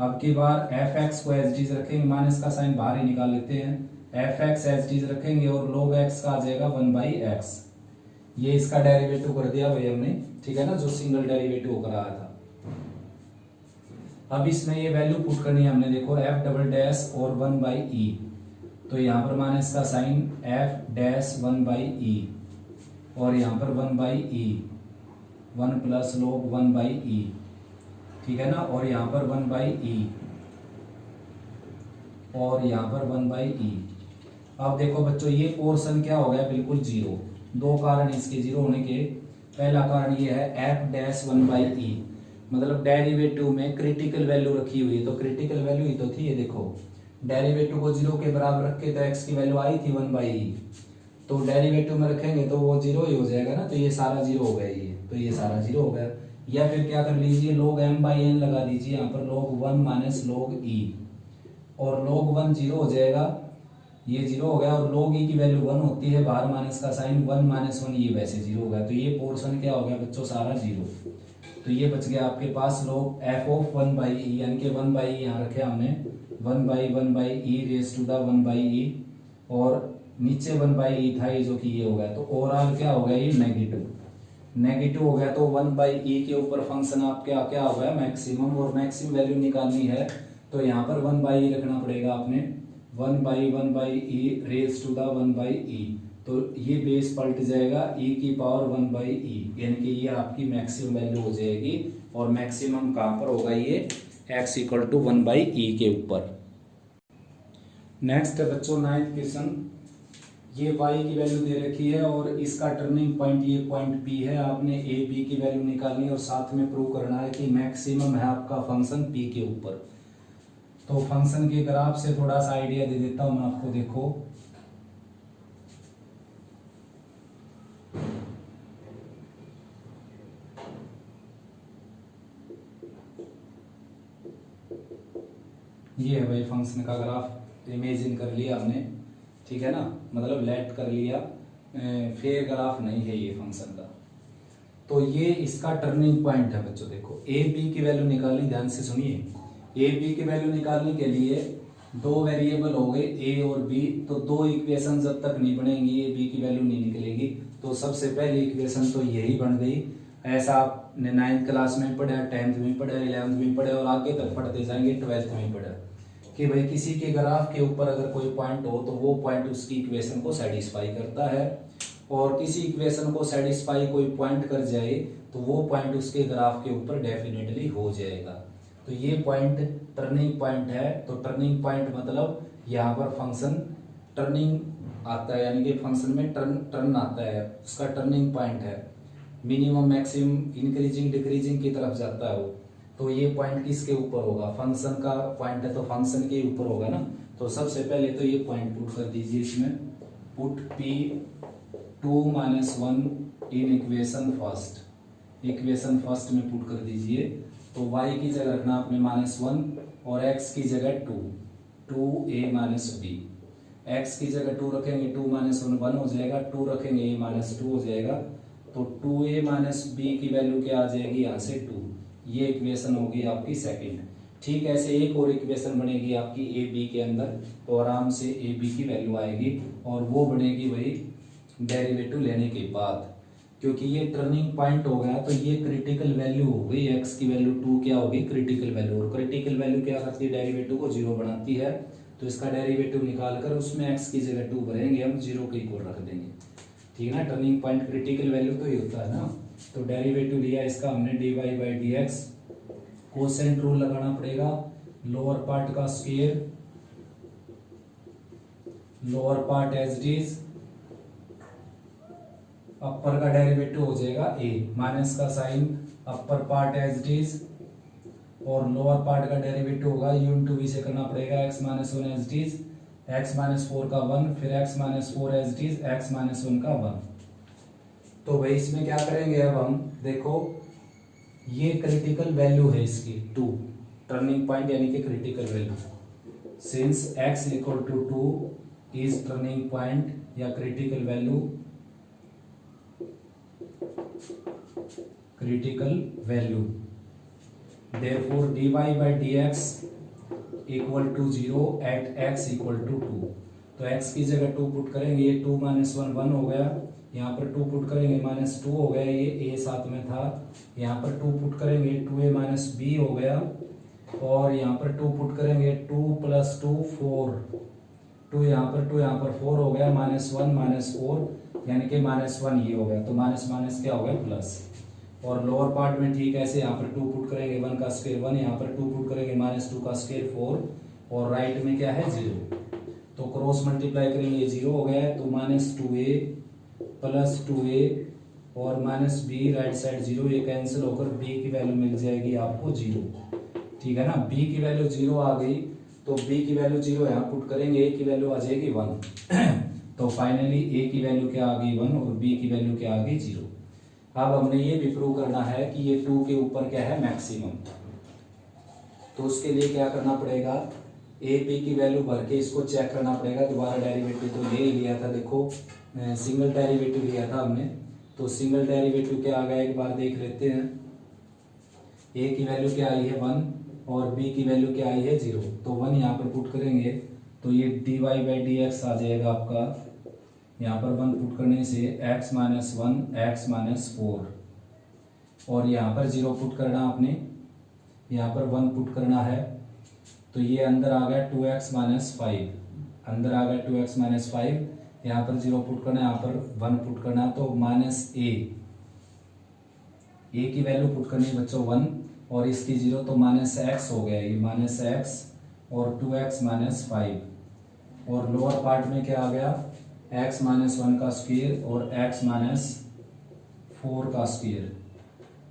अब की बार fx को एज इट इज रखेंगे, माइनस का साइन बाहर ही निकाल लेते हैं, fx एज इट इज रखेंगे और log x का आ जाएगा 1 बाई x। ये इसका डेरिवेटिव कर दिया भाई हमने, ठीक है ना, जो सिंगल डेरिवेटिव कर रहा था। अब इसमें ये वैल्यू पुट करनी है हमने, देखो f डबल डैश और 1 बाई e, तो यहाँ पर माइनस का sign f dash 1 by e और यहाँ पर 1 by e, 1 plus log 1 by e, ठीक है ना, और यहाँ पर 1 बाई e और यहाँ पर 1 बाई e। अब देखो बच्चों ये पोर्शन क्या हो गया, बिल्कुल 0। दो कारण इसके 0 होने के, पहला कारण ये है f डैश 1 बाई e, मतलब डेरिवेटिव में क्रिटिकल वैल्यू रखी हुई है, तो क्रिटिकल वैल्यू ही तो थी ये, देखो डेरिवेटिव को 0 के बराबर रख के तो x की वैल्यू आई थी 1 बाई ई, तो डेरिवेटिव में रखेंगे तो वो 0 ही हो जाएगा ना, तो ये सारा 0 हो गया, ये तो ये सारा 0 हो गया। या फिर क्या कर लीजिए, log m बाई n लगा दीजिए यहाँ पर, log 1 माइनस log e, और log 1 0 हो जाएगा, ये 0 हो गया, और log e की वैल्यू 1 होती है, बाहर माइनस का साइन 1 माइनस 1, ये वैसे 0 हो गया, तो ये पोर्शन क्या हो गया बच्चों, सारा 0। तो ये बच गया आपके पास log f of 1 by e, यानी कि 1 बाई e यहाँ रखे हमने, 1 by e raise to the 1 by e, और नीचे 1 बाई e था ये, जो कि ये हो गया, तो ओवरऑल क्या हो गया, ये नेगेटिव हो गया। तो 1 बाई e के ऊपर फंक्शन आप क्या क्या हो गया, मैक्सिमम, और मैक्सिमम वैल्यू निकालनी है तो यहाँ पर 1 बाई e रखना पड़ेगा आपने, 1 by e raise to the 1 by e, तो ये बेस पलट जाएगा e की पावर 1 बाई e, यानी कि ये आपकी मैक्सिमम वैल्यू हो जाएगी। और मैक्सिमम कहाँ पर होगा, ये x equal to 1 by e के ऊपर। नेक्स्ट है बच्चों 9th क्वेश्चन, ये y की वैल्यू दे रखी है और इसका टर्निंग पॉइंट ये पॉइंट P है, आपने a b की वैल्यू निकालनी है और साथ में प्रूव करना है कि मैक्सिमम है आपका फंक्शन P के ऊपर। तो फंक्शन के ग्राफ से थोड़ा सा आइडिया दे देता हूं मैं आपको, देखो ये है भाई फंक्शन का ग्राफ, इमेजिन कर लिया हमने, ठीक है ना, मतलब लेट कर लिया फेयर ग्राफ नहीं है ये फंक्शन का। तो ये इसका टर्निंग पॉइंट है बच्चों। देखो ए बी की वैल्यू निकालनी, ध्यान से सुनिए। ए बी की वैल्यू निकालने के लिए दो वेरिएबल हो गए ए और बी, तो दो इक्वेशन जब तक नहीं बनेंगी ए बी की वैल्यू नहीं निकलेगी। तो सबसे पहली इक्वेशन तो यही बन गई। ऐसा आपने 9th क्लास में पढ़ा, 10th में पढ़ा, 11th में पढ़ा और आगे तक पढ़ते जाएंगे, 12th में पढ़ा कि भाई किसी के ग्राफ के ऊपर अगर कोई पॉइंट हो तो वो पॉइंट उसकी इक्वेशन को सेटिस्फाई करता है, और किसी इक्वेशन को सेटिस्फाई कोई पॉइंट कर जाए तो वो पॉइंट उसके ग्राफ के ऊपर डेफिनेटली हो जाएगा। तो ये पॉइंट टर्निंग पॉइंट है। तो टर्निंग पॉइंट मतलब यहाँ पर फंक्शन टर्निंग आता है, यानी कि फंक्शन में टर्न आता है, उसका टर्निंग पॉइंट है। मिनिमम मैक्सिमम इंक्रीजिंग डिक्रीजिंग की तरफ जाता है वो। तो ये पॉइंट किसके ऊपर होगा? फंक्शन का पॉइंट है तो फंक्शन के ऊपर होगा ना। तो सबसे पहले तो ये पॉइंट पुट कर दीजिए इसमें, put p2 - 1 in equation first में पुट कर दीजिए। तो y की जगह रखना आपने -1 और x की जगह 2a - b। x की जगह 2 रखेंगे, 2 - 1 हो जाएगा, 2 रखेंगे a - 2 हो जाएगा। तो 2a - b की वैल्यू क्या आ जाएगी? यहाँ से 2। ये इक्वेशन होगी आपकी सेकंड। ठीक है, ऐसे एक और इक्वेशन बनेगी आपकी ए बी के अंदर, तो आराम से ए बी की वैल्यू आएगी, और वो बनेगी वही डेरिवेटिव लेने के बाद। क्योंकि ये टर्निंग पॉइंट हो गया तो ये क्रिटिकल वैल्यू हो गई। एक्स की वैल्यू 2 क्या होगी? Critical value. और क्रिटिकल वैल्यू क्या करती है? डेरिवेटिव को 0 बनाती है। तो इसका डेरिवेटिव निकाल कर उसमें एक्स की जगह 2 भरेंगे हम, 0 के इक्वल रख देंगे। ठीक है ना, टर्निंग पॉइंट क्रिटिकल वैल्यू तो ये होता है ना। तो डेरिवेटिव लिया इसका हमने dy/dx, कोसेंट रूल लगाना पड़ेगा, लोअर पार्ट का square, lower part as it is, upper का डेरिवेटिव हो जाएगा a, माइनस का sine, upper part as it is, और लोअर पार्ट का डेरिवेटिव होगा u इंटू v से करना पड़ेगा, x - 1 as it is, x - 4 का 1, फिर x - 4 as it is, x - 1 का 1। तो भाई इसमें क्या करेंगे अब हम? देखो ये क्रिटिकल वैल्यू है इसकी 2, टर्निंग पॉइंट यानी कि critical value. Since x equal to 2 is turning point या critical value, therefore dy/dx equal to 0 at x equal to 2। तो x की जगह 2 पुट करेंगे, ये 2 - 1 हो गया, यहाँ पर 2 पुट करेंगे, -2 हो गया, ये a साथ में था, यहाँ पर 2 पुट करेंगे, 2a - b हो गया, और यहाँ पर 2 पुट करेंगे, 2 + 2 4, 2 यहाँ पर 4 हो गया, -1 - 4 यानी कि -1 ये हो गया। तो माइनस माइनस क्या हो गया? प्लस। और लोअर पार्ट में ठीक ऐसे यहाँ पर 2 पुट करेंगे, 1 का स्क्वायर 1, यहाँ पर 2 पुट करेंगे, -2 का स्क्वायर 4, और राइट में क्या है? 0। तो क्रॉस मल्टीप्लाई करेंगे, ये 0 हो गया है, तो -2a + 2a और -b, राइट साइड 0, ये कैंसिल होकर b की वैल्यू मिल जाएगी आपको 0। ठीक है ना, b की वैल्यू 0 आ गई, तो b की वैल्यू 0 यहाँ पुट करेंगे, a की वैल्यू आ जाएगी 1। तो फाइनली a की वैल्यू क्या आ गई? 1, और b की वैल्यू क्या आ गई? 0। अब हमने ये भी प्रूव करना है कि ये 2 के ऊपर क्या है? मैक्सिमम। तो उसके लिए क्या करना पड़ेगा? ए बी की वैल्यू भर के इसको चेक करना पड़ेगा। दोबारा डेरिवेटिव तो ये लिया था, देखो सिंगल डेरिवेटिव लिया था हमने, तो सिंगल डेरिवेटिव क्या आ गया एक बार देख लेते हैं। ए की वैल्यू क्या आई है? 1, और बी की वैल्यू क्या आई है? 0। तो 1 यहाँ पर पुट करेंगे तो ये dy/dx आ जाएगा आपका, यहाँ पर 1 पुट करने से x - 1 x - 4, और यहाँ पर 0 पुट करना आपने, यहाँ पर 1 पुट करना है, तो ये अंदर आ गया 2x - 5, अंदर आ गया 2x - 5, यहाँ पर 0 पुट करना है, यहाँ पर 1 पुट करना, तो -a की वैल्यू पुट करनी है बच्चों 1, और इसकी 0, तो -x हो गया, ये -x और 2x - 5, और लोअर पार्ट में क्या आ गया? x - 1 का स्क्वायर और x - 4 का स्क्वायर।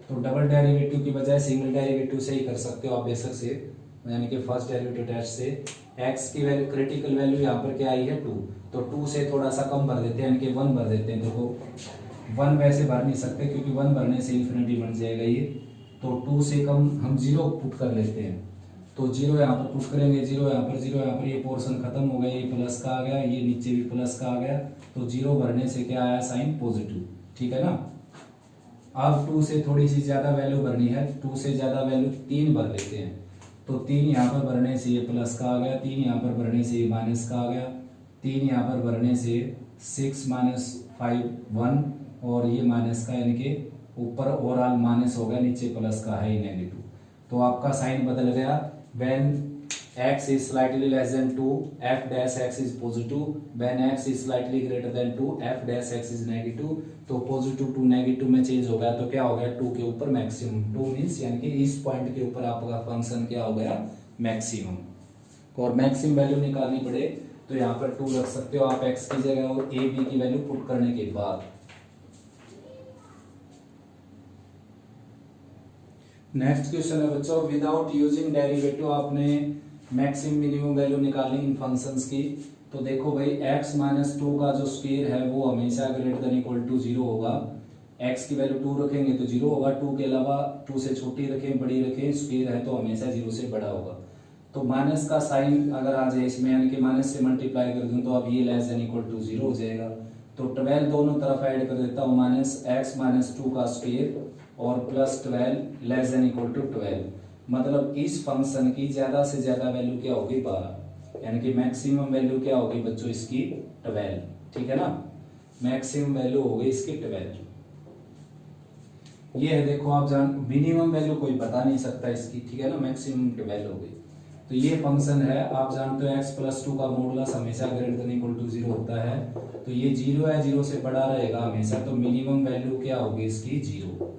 तो डबल डेरिवेटिव की बजाय सिंगल डेरिवेटिव से ही कर सकते हो आप बेशक से, यानी कि फर्स्ट डेरिवेटिव टेस्ट से। x की वैल्यू क्रिटिकल वैल्यू यहाँ पर क्या आई है? 2, तो 2 से थोड़ा सा कम भर देते हैं, यानी कि 1 भर देते हैं। देखो 1 वैसे भर नहीं सकते क्योंकि 1 भरने से इन्फिनिटी बन जाएगा ये, तो 2 से कम हम 0 पुट कर लेते हैं। तो जीरो यहाँ पर पुट करेंगे, जीरो यहाँ पर, ये पोर्शन खत्म हो गया, ये प्लस का आ गया, ये नीचे भी प्लस का आ गया, तो जीरो भरने से क्या आया, साइन पॉजिटिव। ठीक है ना। अब 2 से थोड़ी सी ज्यादा वैल्यू भरनी है, 2 से ज्यादा वैल्यू 3 भर लेते हैं, तो 3 यहाँ पर भरने से ये प्लस का आ गया, 3 यहाँ पर भरने से ये माइनस का आ गया, 3 यहाँ पर भरने से 6 माइनस 5 1, और ये माइनस का, यानी कि ऊपर ओवरऑल माइनस हो गया, नीचे प्लस का है ही नेगेटिव। तो आपका साइन बदल गया। When x is slightly less than 2, f dash x is positive. When x is slightly greater than 2, f dash x is negative. तो पॉजिटिव टू नेगेटिव में चेंज हो गया, तो क्या हो गया, 2 के ऊपर मैक्सिमम। 2 मीन्स यानी कि इस पॉइंट के ऊपर आपका फंक्शन क्या हो गया, मैक्सिमम। और मैक्सिमम वैल्यू निकालनी पड़े तो यहाँ पर 2 रख सकते हो आप x की जगह, और a b की वैल्यू पुट करने के बाद। नेक्स्ट क्वेश्चन है बच्चों, विदाउट यूजिंग डेरिवेटिव आपने मैक्सिमम मिनिमम वैल्यू निकालनी इन फंक्शंस की। तो देखो भाई, x माइनस 2 का जो स्क्वायर है वो हमेशा ग्रेटर देन इक्वल टू 0 होगा। x की वैल्यू 2 रखेंगे तो 0 होगा, 2 के अलावा 2 से छोटी रखें, बड़ी रखें, स्क्वायर है तो हमेशा 0 से बड़ा होगा। तो माइनस का साइन अगर आ जाए इसमें, यानी कि माइनस से मल्टीप्लाई कर दूं, तो अब ये लेस देन इक्वल टू 0 हो जाएगा। तो 12 दोनों तरफ ऐड कर देता हूँ, माइनस x माइनस 2 का स्क्वायर और plus 12 less than equal to 12। मतलब इस फंक्शन की ज्यादा से ज्यादा वैल्यू क्या होगी, 12, यानी कि मैक्सिमम वैल्यू क्या होगी बच्चों इसकी, 12। ठीक है ना, मैक्सिमम वैल्यू हो गई इसकी 12। ये है, देखो आप जान, मिनिमम वैल्यू कोई बता नहीं सकता इसकी। ठीक है ना, मैक्सिमम 12 हो गई। तो ये फंक्शन है, आप जानते हो x प्लस 2 का मॉडुलस हमेशा ग्रेटर देन इक्वल टू 0 होता है, तो ये 0 है, 0 से बड़ा रहेगा हमेशा, तो मिनिमम वैल्यू क्या होगी इसकी, 0।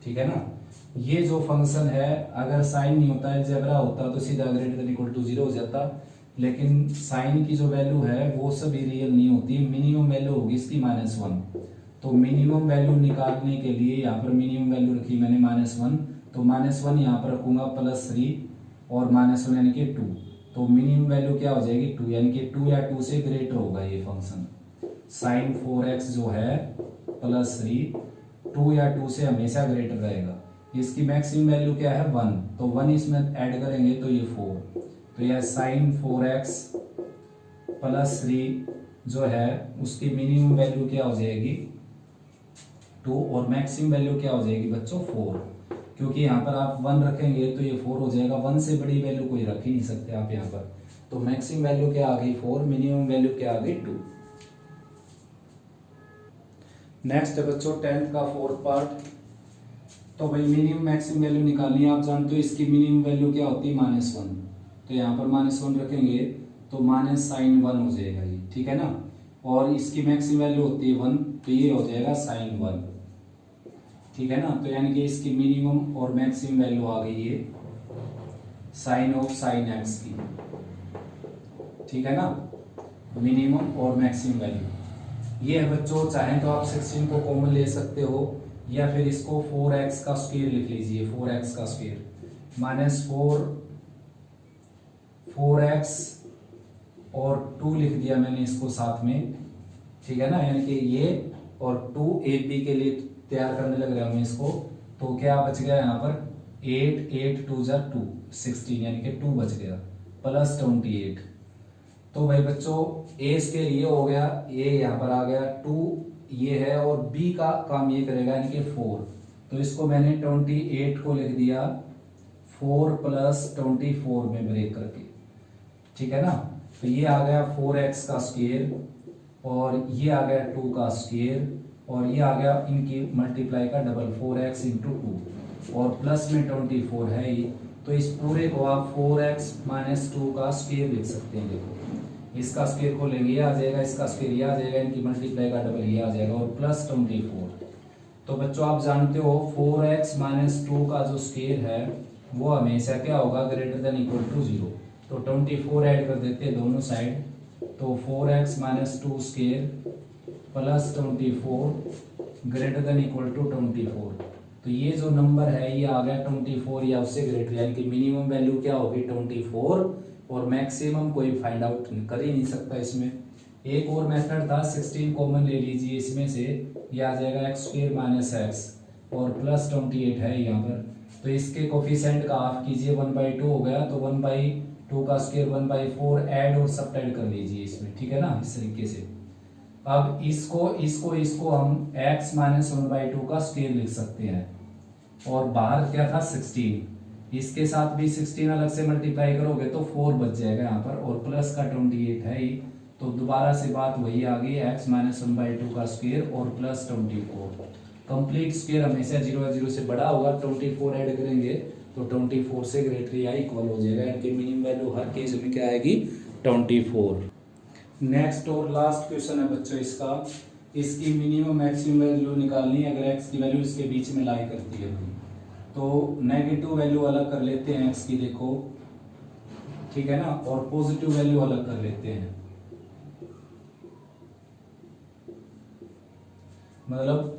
ठीक है ना। ये जो फंक्शन है, अगर साइन नहीं होता, अलजेब्रा होता तो सीधा ग्रेटर देन इक्वल टू 0 हो जाता, लेकिन साइन की जो वैल्यू है वो सभी रियल नहीं होती। मिनिमम वैल्यू होगी इसकी -1। तो मिनिमम वैल्यू निकालने के लिए यहाँ पर मिनिमम वैल्यू रखी मैंने -1, तो -1 यहाँ पर रखूंगा +3 और -1 यानी कि 2, तो मिनिमम वैल्यू क्या हो जाएगी, 2, यानी कि 2 या 2 से ग्रेटर होगा ये फंक्शन। साइन 4x जो है +3, 2 या 2 से हमेशा ग्रेटर रहेगा। इसकी मैक्सिमम वैल्यू क्या है, 1, तो 1 इसमें ऐड करेंगे तो ये 4, तो यह साइन 4x +3 जो है उसकी मिनिमम वैल्यू क्या हो जाएगी, 2, और मैक्सिमम वैल्यू क्या हो जाएगी बच्चों, 4, क्योंकि यहाँ पर आप 1 रखेंगे तो ये 4 हो जाएगा। 1 से बड़ी वैल्यू कोई रख ही नहीं सकते आप यहाँ पर। तो मैक्सिमम वैल्यू क्या आ गई, 4, मिनिमम वैल्यू क्या आ गई, 2। नेक्स्ट है बच्चों 10th का 4th पार्ट। तो भाई मिनिमम मैक्सिमम वैल्यू निकालनी है, आप जानते हो इसकी मिनिमम वैल्यू क्या होती है, -1, तो यहाँ पर -1 रखेंगे तो -sin1 हो जाएगा ये। ठीक है ना, और इसकी मैक्सिमम वैल्यू होती है 1, तो ये हो जाएगा sin1। ठीक है ना, तो यानी कि इसकी मिनिमम और मैक्सिमम वैल्यू आ गई है साइन ऑफ sin x की। ठीक है ना, मिनिमम और मैक्सिमम वैल्यू ये है बच्चों। चाहें तो आप 16 को कॉमन ले सकते हो, या फिर इसको 4x का स्क्वायर लिख लीजिए, 4x का स्क्वायर -4x और 2 लिख दिया मैंने इसको साथ में। ठीक है ना, यानी कि ये और 2 ab के लिए तैयार करने लग रहा हूं मैं इसको, तो क्या बच गया यहाँ पर 8, 8 2 जा 2, 16, यानी कि 2 बच गया, +28। तो भाई बच्चों ए स्क्वायर ये हो गया, ए यहाँ पर आ गया, 2 ये है, और बी का काम ये करेगा यानी कि 4, तो इसको मैंने 28 को लिख दिया 4 + 24 में ब्रेक करके। ठीक है ना, तो ये आ गया 4x का स्क्वायर, और ये आ गया 2 का स्क्वायर, और ये आ गया इनकी मल्टीप्लाई का डबल, 4x × 2, और प्लस में 24 है ये। तो इस पूरे को आप 4x - 2 का स्क्वायर लिख सकते हैं। देखो इसका स्क्वायर को लेंगे, ये आ जाएगा, इसका स्क्वायर ये आ जाएगा, इनकी मल्टीप्लाई का डबल ये आ जाएगा, और +24। तो बच्चों आप जानते हो 4x - 2 का जो स्क्वायर है वो हमेशा क्या होगा, ग्रेटर देन इक्वल टू 0। तो 24 ऐड कर देते हैं दोनों साइड, तो 4x - 2 square +24 greater than equal to 24। तो ये जो नंबर है ये आ गया 24 या उससे ग्रेटर, यानी कि मिनिमम वैल्यू क्या होगी 24, और मैक्सिमम कोई फाइंड आउट कर ही नहीं सकता इसमें। एक और मेथड था, 16 कॉमन ले लीजिए इसमें से, ये आ जाएगा x² - x, और +28 है यहाँ पर, तो इसके कोफिशिएंट का हाफ कीजिए, 1/2 हो गया, तो 1/2 का स्क्वायर 1/4 ऐड और सब्ट्रैक्ट कर लीजिए इसमें, ठीक है ना, इस तरीके से। अब इसको हम x माइनस 1/2 का स्क्वायर लिख सकते हैं, और बाहर क्या था 16, इसके साथ भी 16 अलग से मल्टीप्लाई करोगे तो 4 बच जाएगा यहाँ पर, और प्लस का 28 है ही, तो दोबारा से बात वही आ गई, x माइनस 1/2 का स्क्वायर और प्लस 24। कंप्लीट स्क्वायर हमेशा 0 से बड़ा होगा, 24 ऐड करेंगे तो 24 से ग्रेटर या इक्वल हो जाएगा, इनकी मिनिमम वैल्यू हर केस में क्या आएगी 24। नेक्स्ट और लास्ट क्वेश्चन है बच्चों इसका, इसकी मिनिमम मैक्सिमम वैल्यू निकालनी है। अगर x की वैल्यू इसके बीच में लाई करती है तो नेगेटिव वैल्यू अलग कर लेते हैं x की, देखो ठीक है ना, और पॉजिटिव वैल्यू अलग कर लेते हैं, मतलब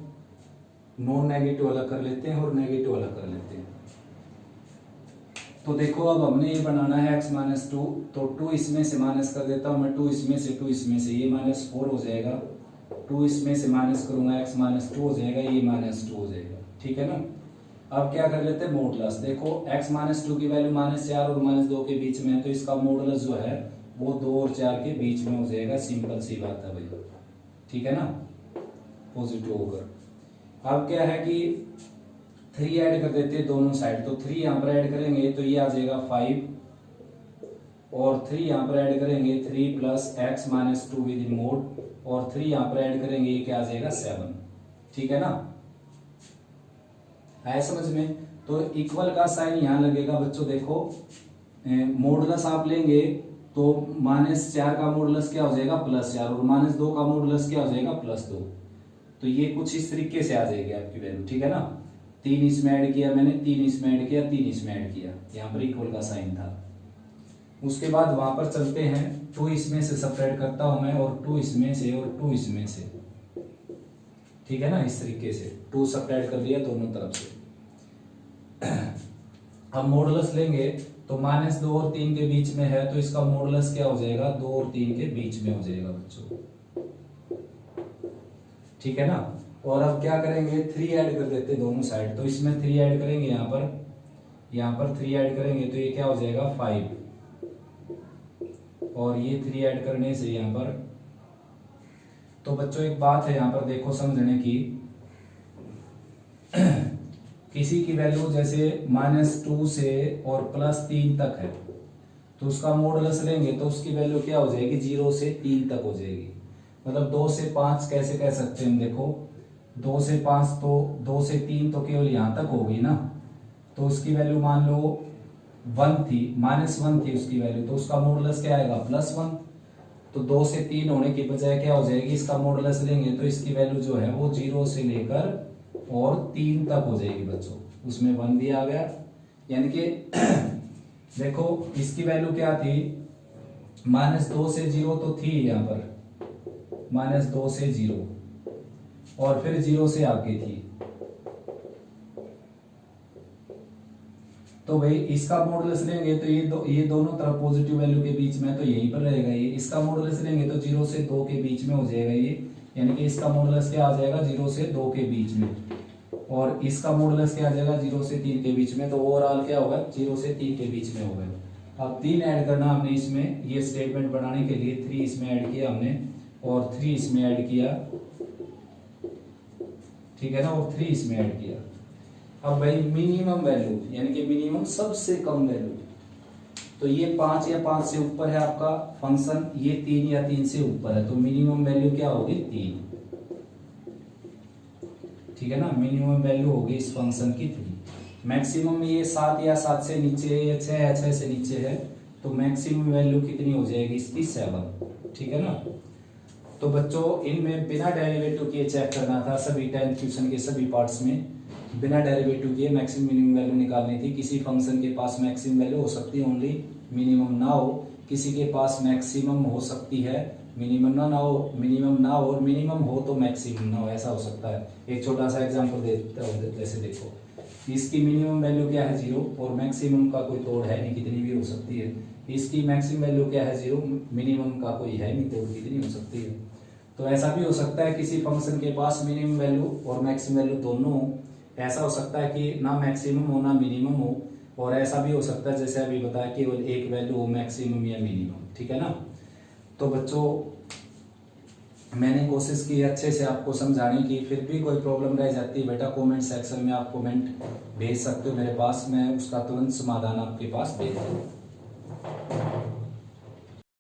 नॉन नेगेटिव अलग कर लेते हैं और नेगेटिव अलग कर लेते हैं। तो देखो अब हमने ये बनाना है x माइनस 2, तो 2 इसमें से माइनस कर देता हूं मैं, 2 इसमें से, 2 इसमें से, ये -4 हो जाएगा, 2 इसमें से माइनस करूंगा x माइनस 2 हो जाएगा, ये -2 हो जाएगा, ठीक है ना। अब क्या कर लेते हैं मॉडुलस, देखो x माइनस 2 की वैल्यू -4 और -2 के बीच में है, तो इसका मॉडुलस जो है वो 2 और 4 के बीच में हो जाएगा, सिंपल सी बात है भाई, ठीक है ना, पॉजिटिव होकर। अब क्या है कि 3 ऐड कर देते हैं दोनों साइड, तो 3 यहाँ पर ऐड करेंगे तो ये आ जाएगा 5, और 3 यहाँ पर ऐड करेंगे 3 plus x minus 2 with in mode, और 3 यहाँ पर ऐड करेंगे ये क्या आ जाएगा 7, ठीक है ना, आया समझ में। तो इक्वल का साइन यहाँ लगेगा बच्चों, देखो मॉडुलस आप लेंगे तो -4 का मॉडुलस क्या हो जाएगा +4, और -2 का मॉडुलस क्या हो जाएगा +2, तो ये कुछ इस तरीके से आ जाएगी आपकी वैल्यू, ठीक है ना। 3 इसमें ऐड किया मैंने, 3 इसमें ऐड किया, 3 इसमें ऐड किया, यहाँ पर इक्वल का साइन था। उसके बाद वहां पर चलते हैं, 2 इसमें से सब्ट्रैक्ट करता हूं मैं, और 2 इसमें से और 2 इसमें से, ठीक है ना, इस तरीके से 2 सब्ट्रैक्ट कर दिया दोनों तरफ से। अब मॉडुलस लेंगे तो -2 और 3 के बीच में है, तो इसका मॉडुलस क्या हो जाएगा 2 और 3 के बीच में हो जाएगा बच्चों, ठीक है ना। और अब क्या करेंगे 3 ऐड कर देते दोनों साइड, तो इसमें 3 ऐड करेंगे, यहाँ पर 3 ऐड करेंगे तो ये क्या हो जाएगा 5, और ये 3 ऐड करने से यहाँ पर, तो बच्चों एक बात है यहाँ पर देखो समझने की, किसी की वैल्यू जैसे -2 से और +3 तक है, तो उसका मॉडुलस लेंगे तो उसकी वैल्यू क्या हो जाएगी 0 से 3 तक हो जाएगी, मतलब 2 से 5 कैसे कह सकते हैं, देखो 2 से 5 तो 2 से 3 तो केवल यहाँ तक होगी ना, तो उसकी वैल्यू मान लो 1 थी, -1 थी उसकी वैल्यू, तो उसका मॉडुलस क्या आएगा +1, तो 2 से 3 होने के बजाय क्या हो जाएगी, इसका मॉडुलस लेंगे तो इसकी वैल्यू जो है वो 0 से लेकर और 3 तक हो जाएगी बच्चों, उसमें 1 भी आ गया, यानी कि देखो इसकी वैल्यू क्या थी, -2 से 0 तो थी यहाँ पर, -2 से 0 और फिर 0 से आगे थी, तो भाई इसका मॉडुलस लेंगे तो ये दोनों तरफ पॉजिटिव वैल्यू के बीच में, तो यहीं पर रहेगा ये, इसका मॉडुलस लेंगे तो 0 से 2 के बीच में हो जाएगा ये, यानी कि इसका मॉडुलस क्या आ जाएगा 0 से 2 के बीच में, और इसका मॉडुलस क्या आ जाएगा 0 से 3 के बीच में, तो ओवरऑल क्या होगा 0 से 3 के बीच में होगा। अब 3 ऐड करना हमने इसमें, ये स्टेटमेंट बनाने के लिए 3 इसमें ऐड किया हमने, और 3 इसमें ऐड किया, ठीक है ना, और 3 इसमें ऐड किया। अब भाई मिनिमम वैल्यू, यानी कि मिनिमम सबसे कम वैल्यू, तो ये 5 या 5 से ऊपर है आपका फंक्शन, ये 3 या 3 से ऊपर है, तो मिनिमम वैल्यू क्या होगी 3, ठीक है ना, मिनिमम वैल्यू होगी इस फंक्शन की 3। मैक्सिमम ये 7 या 7 से नीचे है, 6 या 6 से नीचे है, तो मैक्सिमम वैल्यू कितनी हो जाएगी इसकी 7, ठीक है ना। तो बच्चों इनमें बिना डेरिवेटिव किए चेक करना था, सभी 10th क्वेश्चन के सभी पार्ट्स में बिना डेरिवेटिव किए मैक्सिमम मिनिमम वैल्यू निकालनी थी। किसी फंक्शन के पास मैक्सिमम वैल्यू हो सकती है ओनली, मिनिमम ना हो, किसी के पास मैक्सिमम हो सकती है मिनिमम ना हो, मिनिमम ना हो और मिनिमम हो तो मैक्सिमम ना हो, ऐसा हो सकता है। एक छोटा सा एग्जांपल देता हूं, जैसे देखो इसकी मिनिमम वैल्यू क्या है 0 और मैक्सिमम का कोई तोड़ है नहीं, कितनी भी हो सकती है। इसकी मैक्सिमम वैल्यू क्या है 0, मिनिमम का कोई है नहीं तोड़, कितनी हो सकती है। तो ऐसा भी हो सकता है किसी फंक्शन के पास मिनिमम वैल्यू और मैक्सिमम वैल्यू दोनों हो, ऐसा हो सकता है कि ना मैक्सिमम हो ना मिनिमम हो, और ऐसा भी हो सकता है जैसे अभी बताया केवल एक वैल्यू हो, मैक्सिमम या मिनिमम। ठीक है ना। तो बच्चों मैंने कोशिश की अच्छे से आपको समझाने की, फिर भी कोई प्रॉब्लम रह जाती है बेटा कमेंट सेक्शन में आप कमेंट भेज सकते हो मेरे पास, मैं उसका तुरंत समाधान आपके पास भेज दूँ।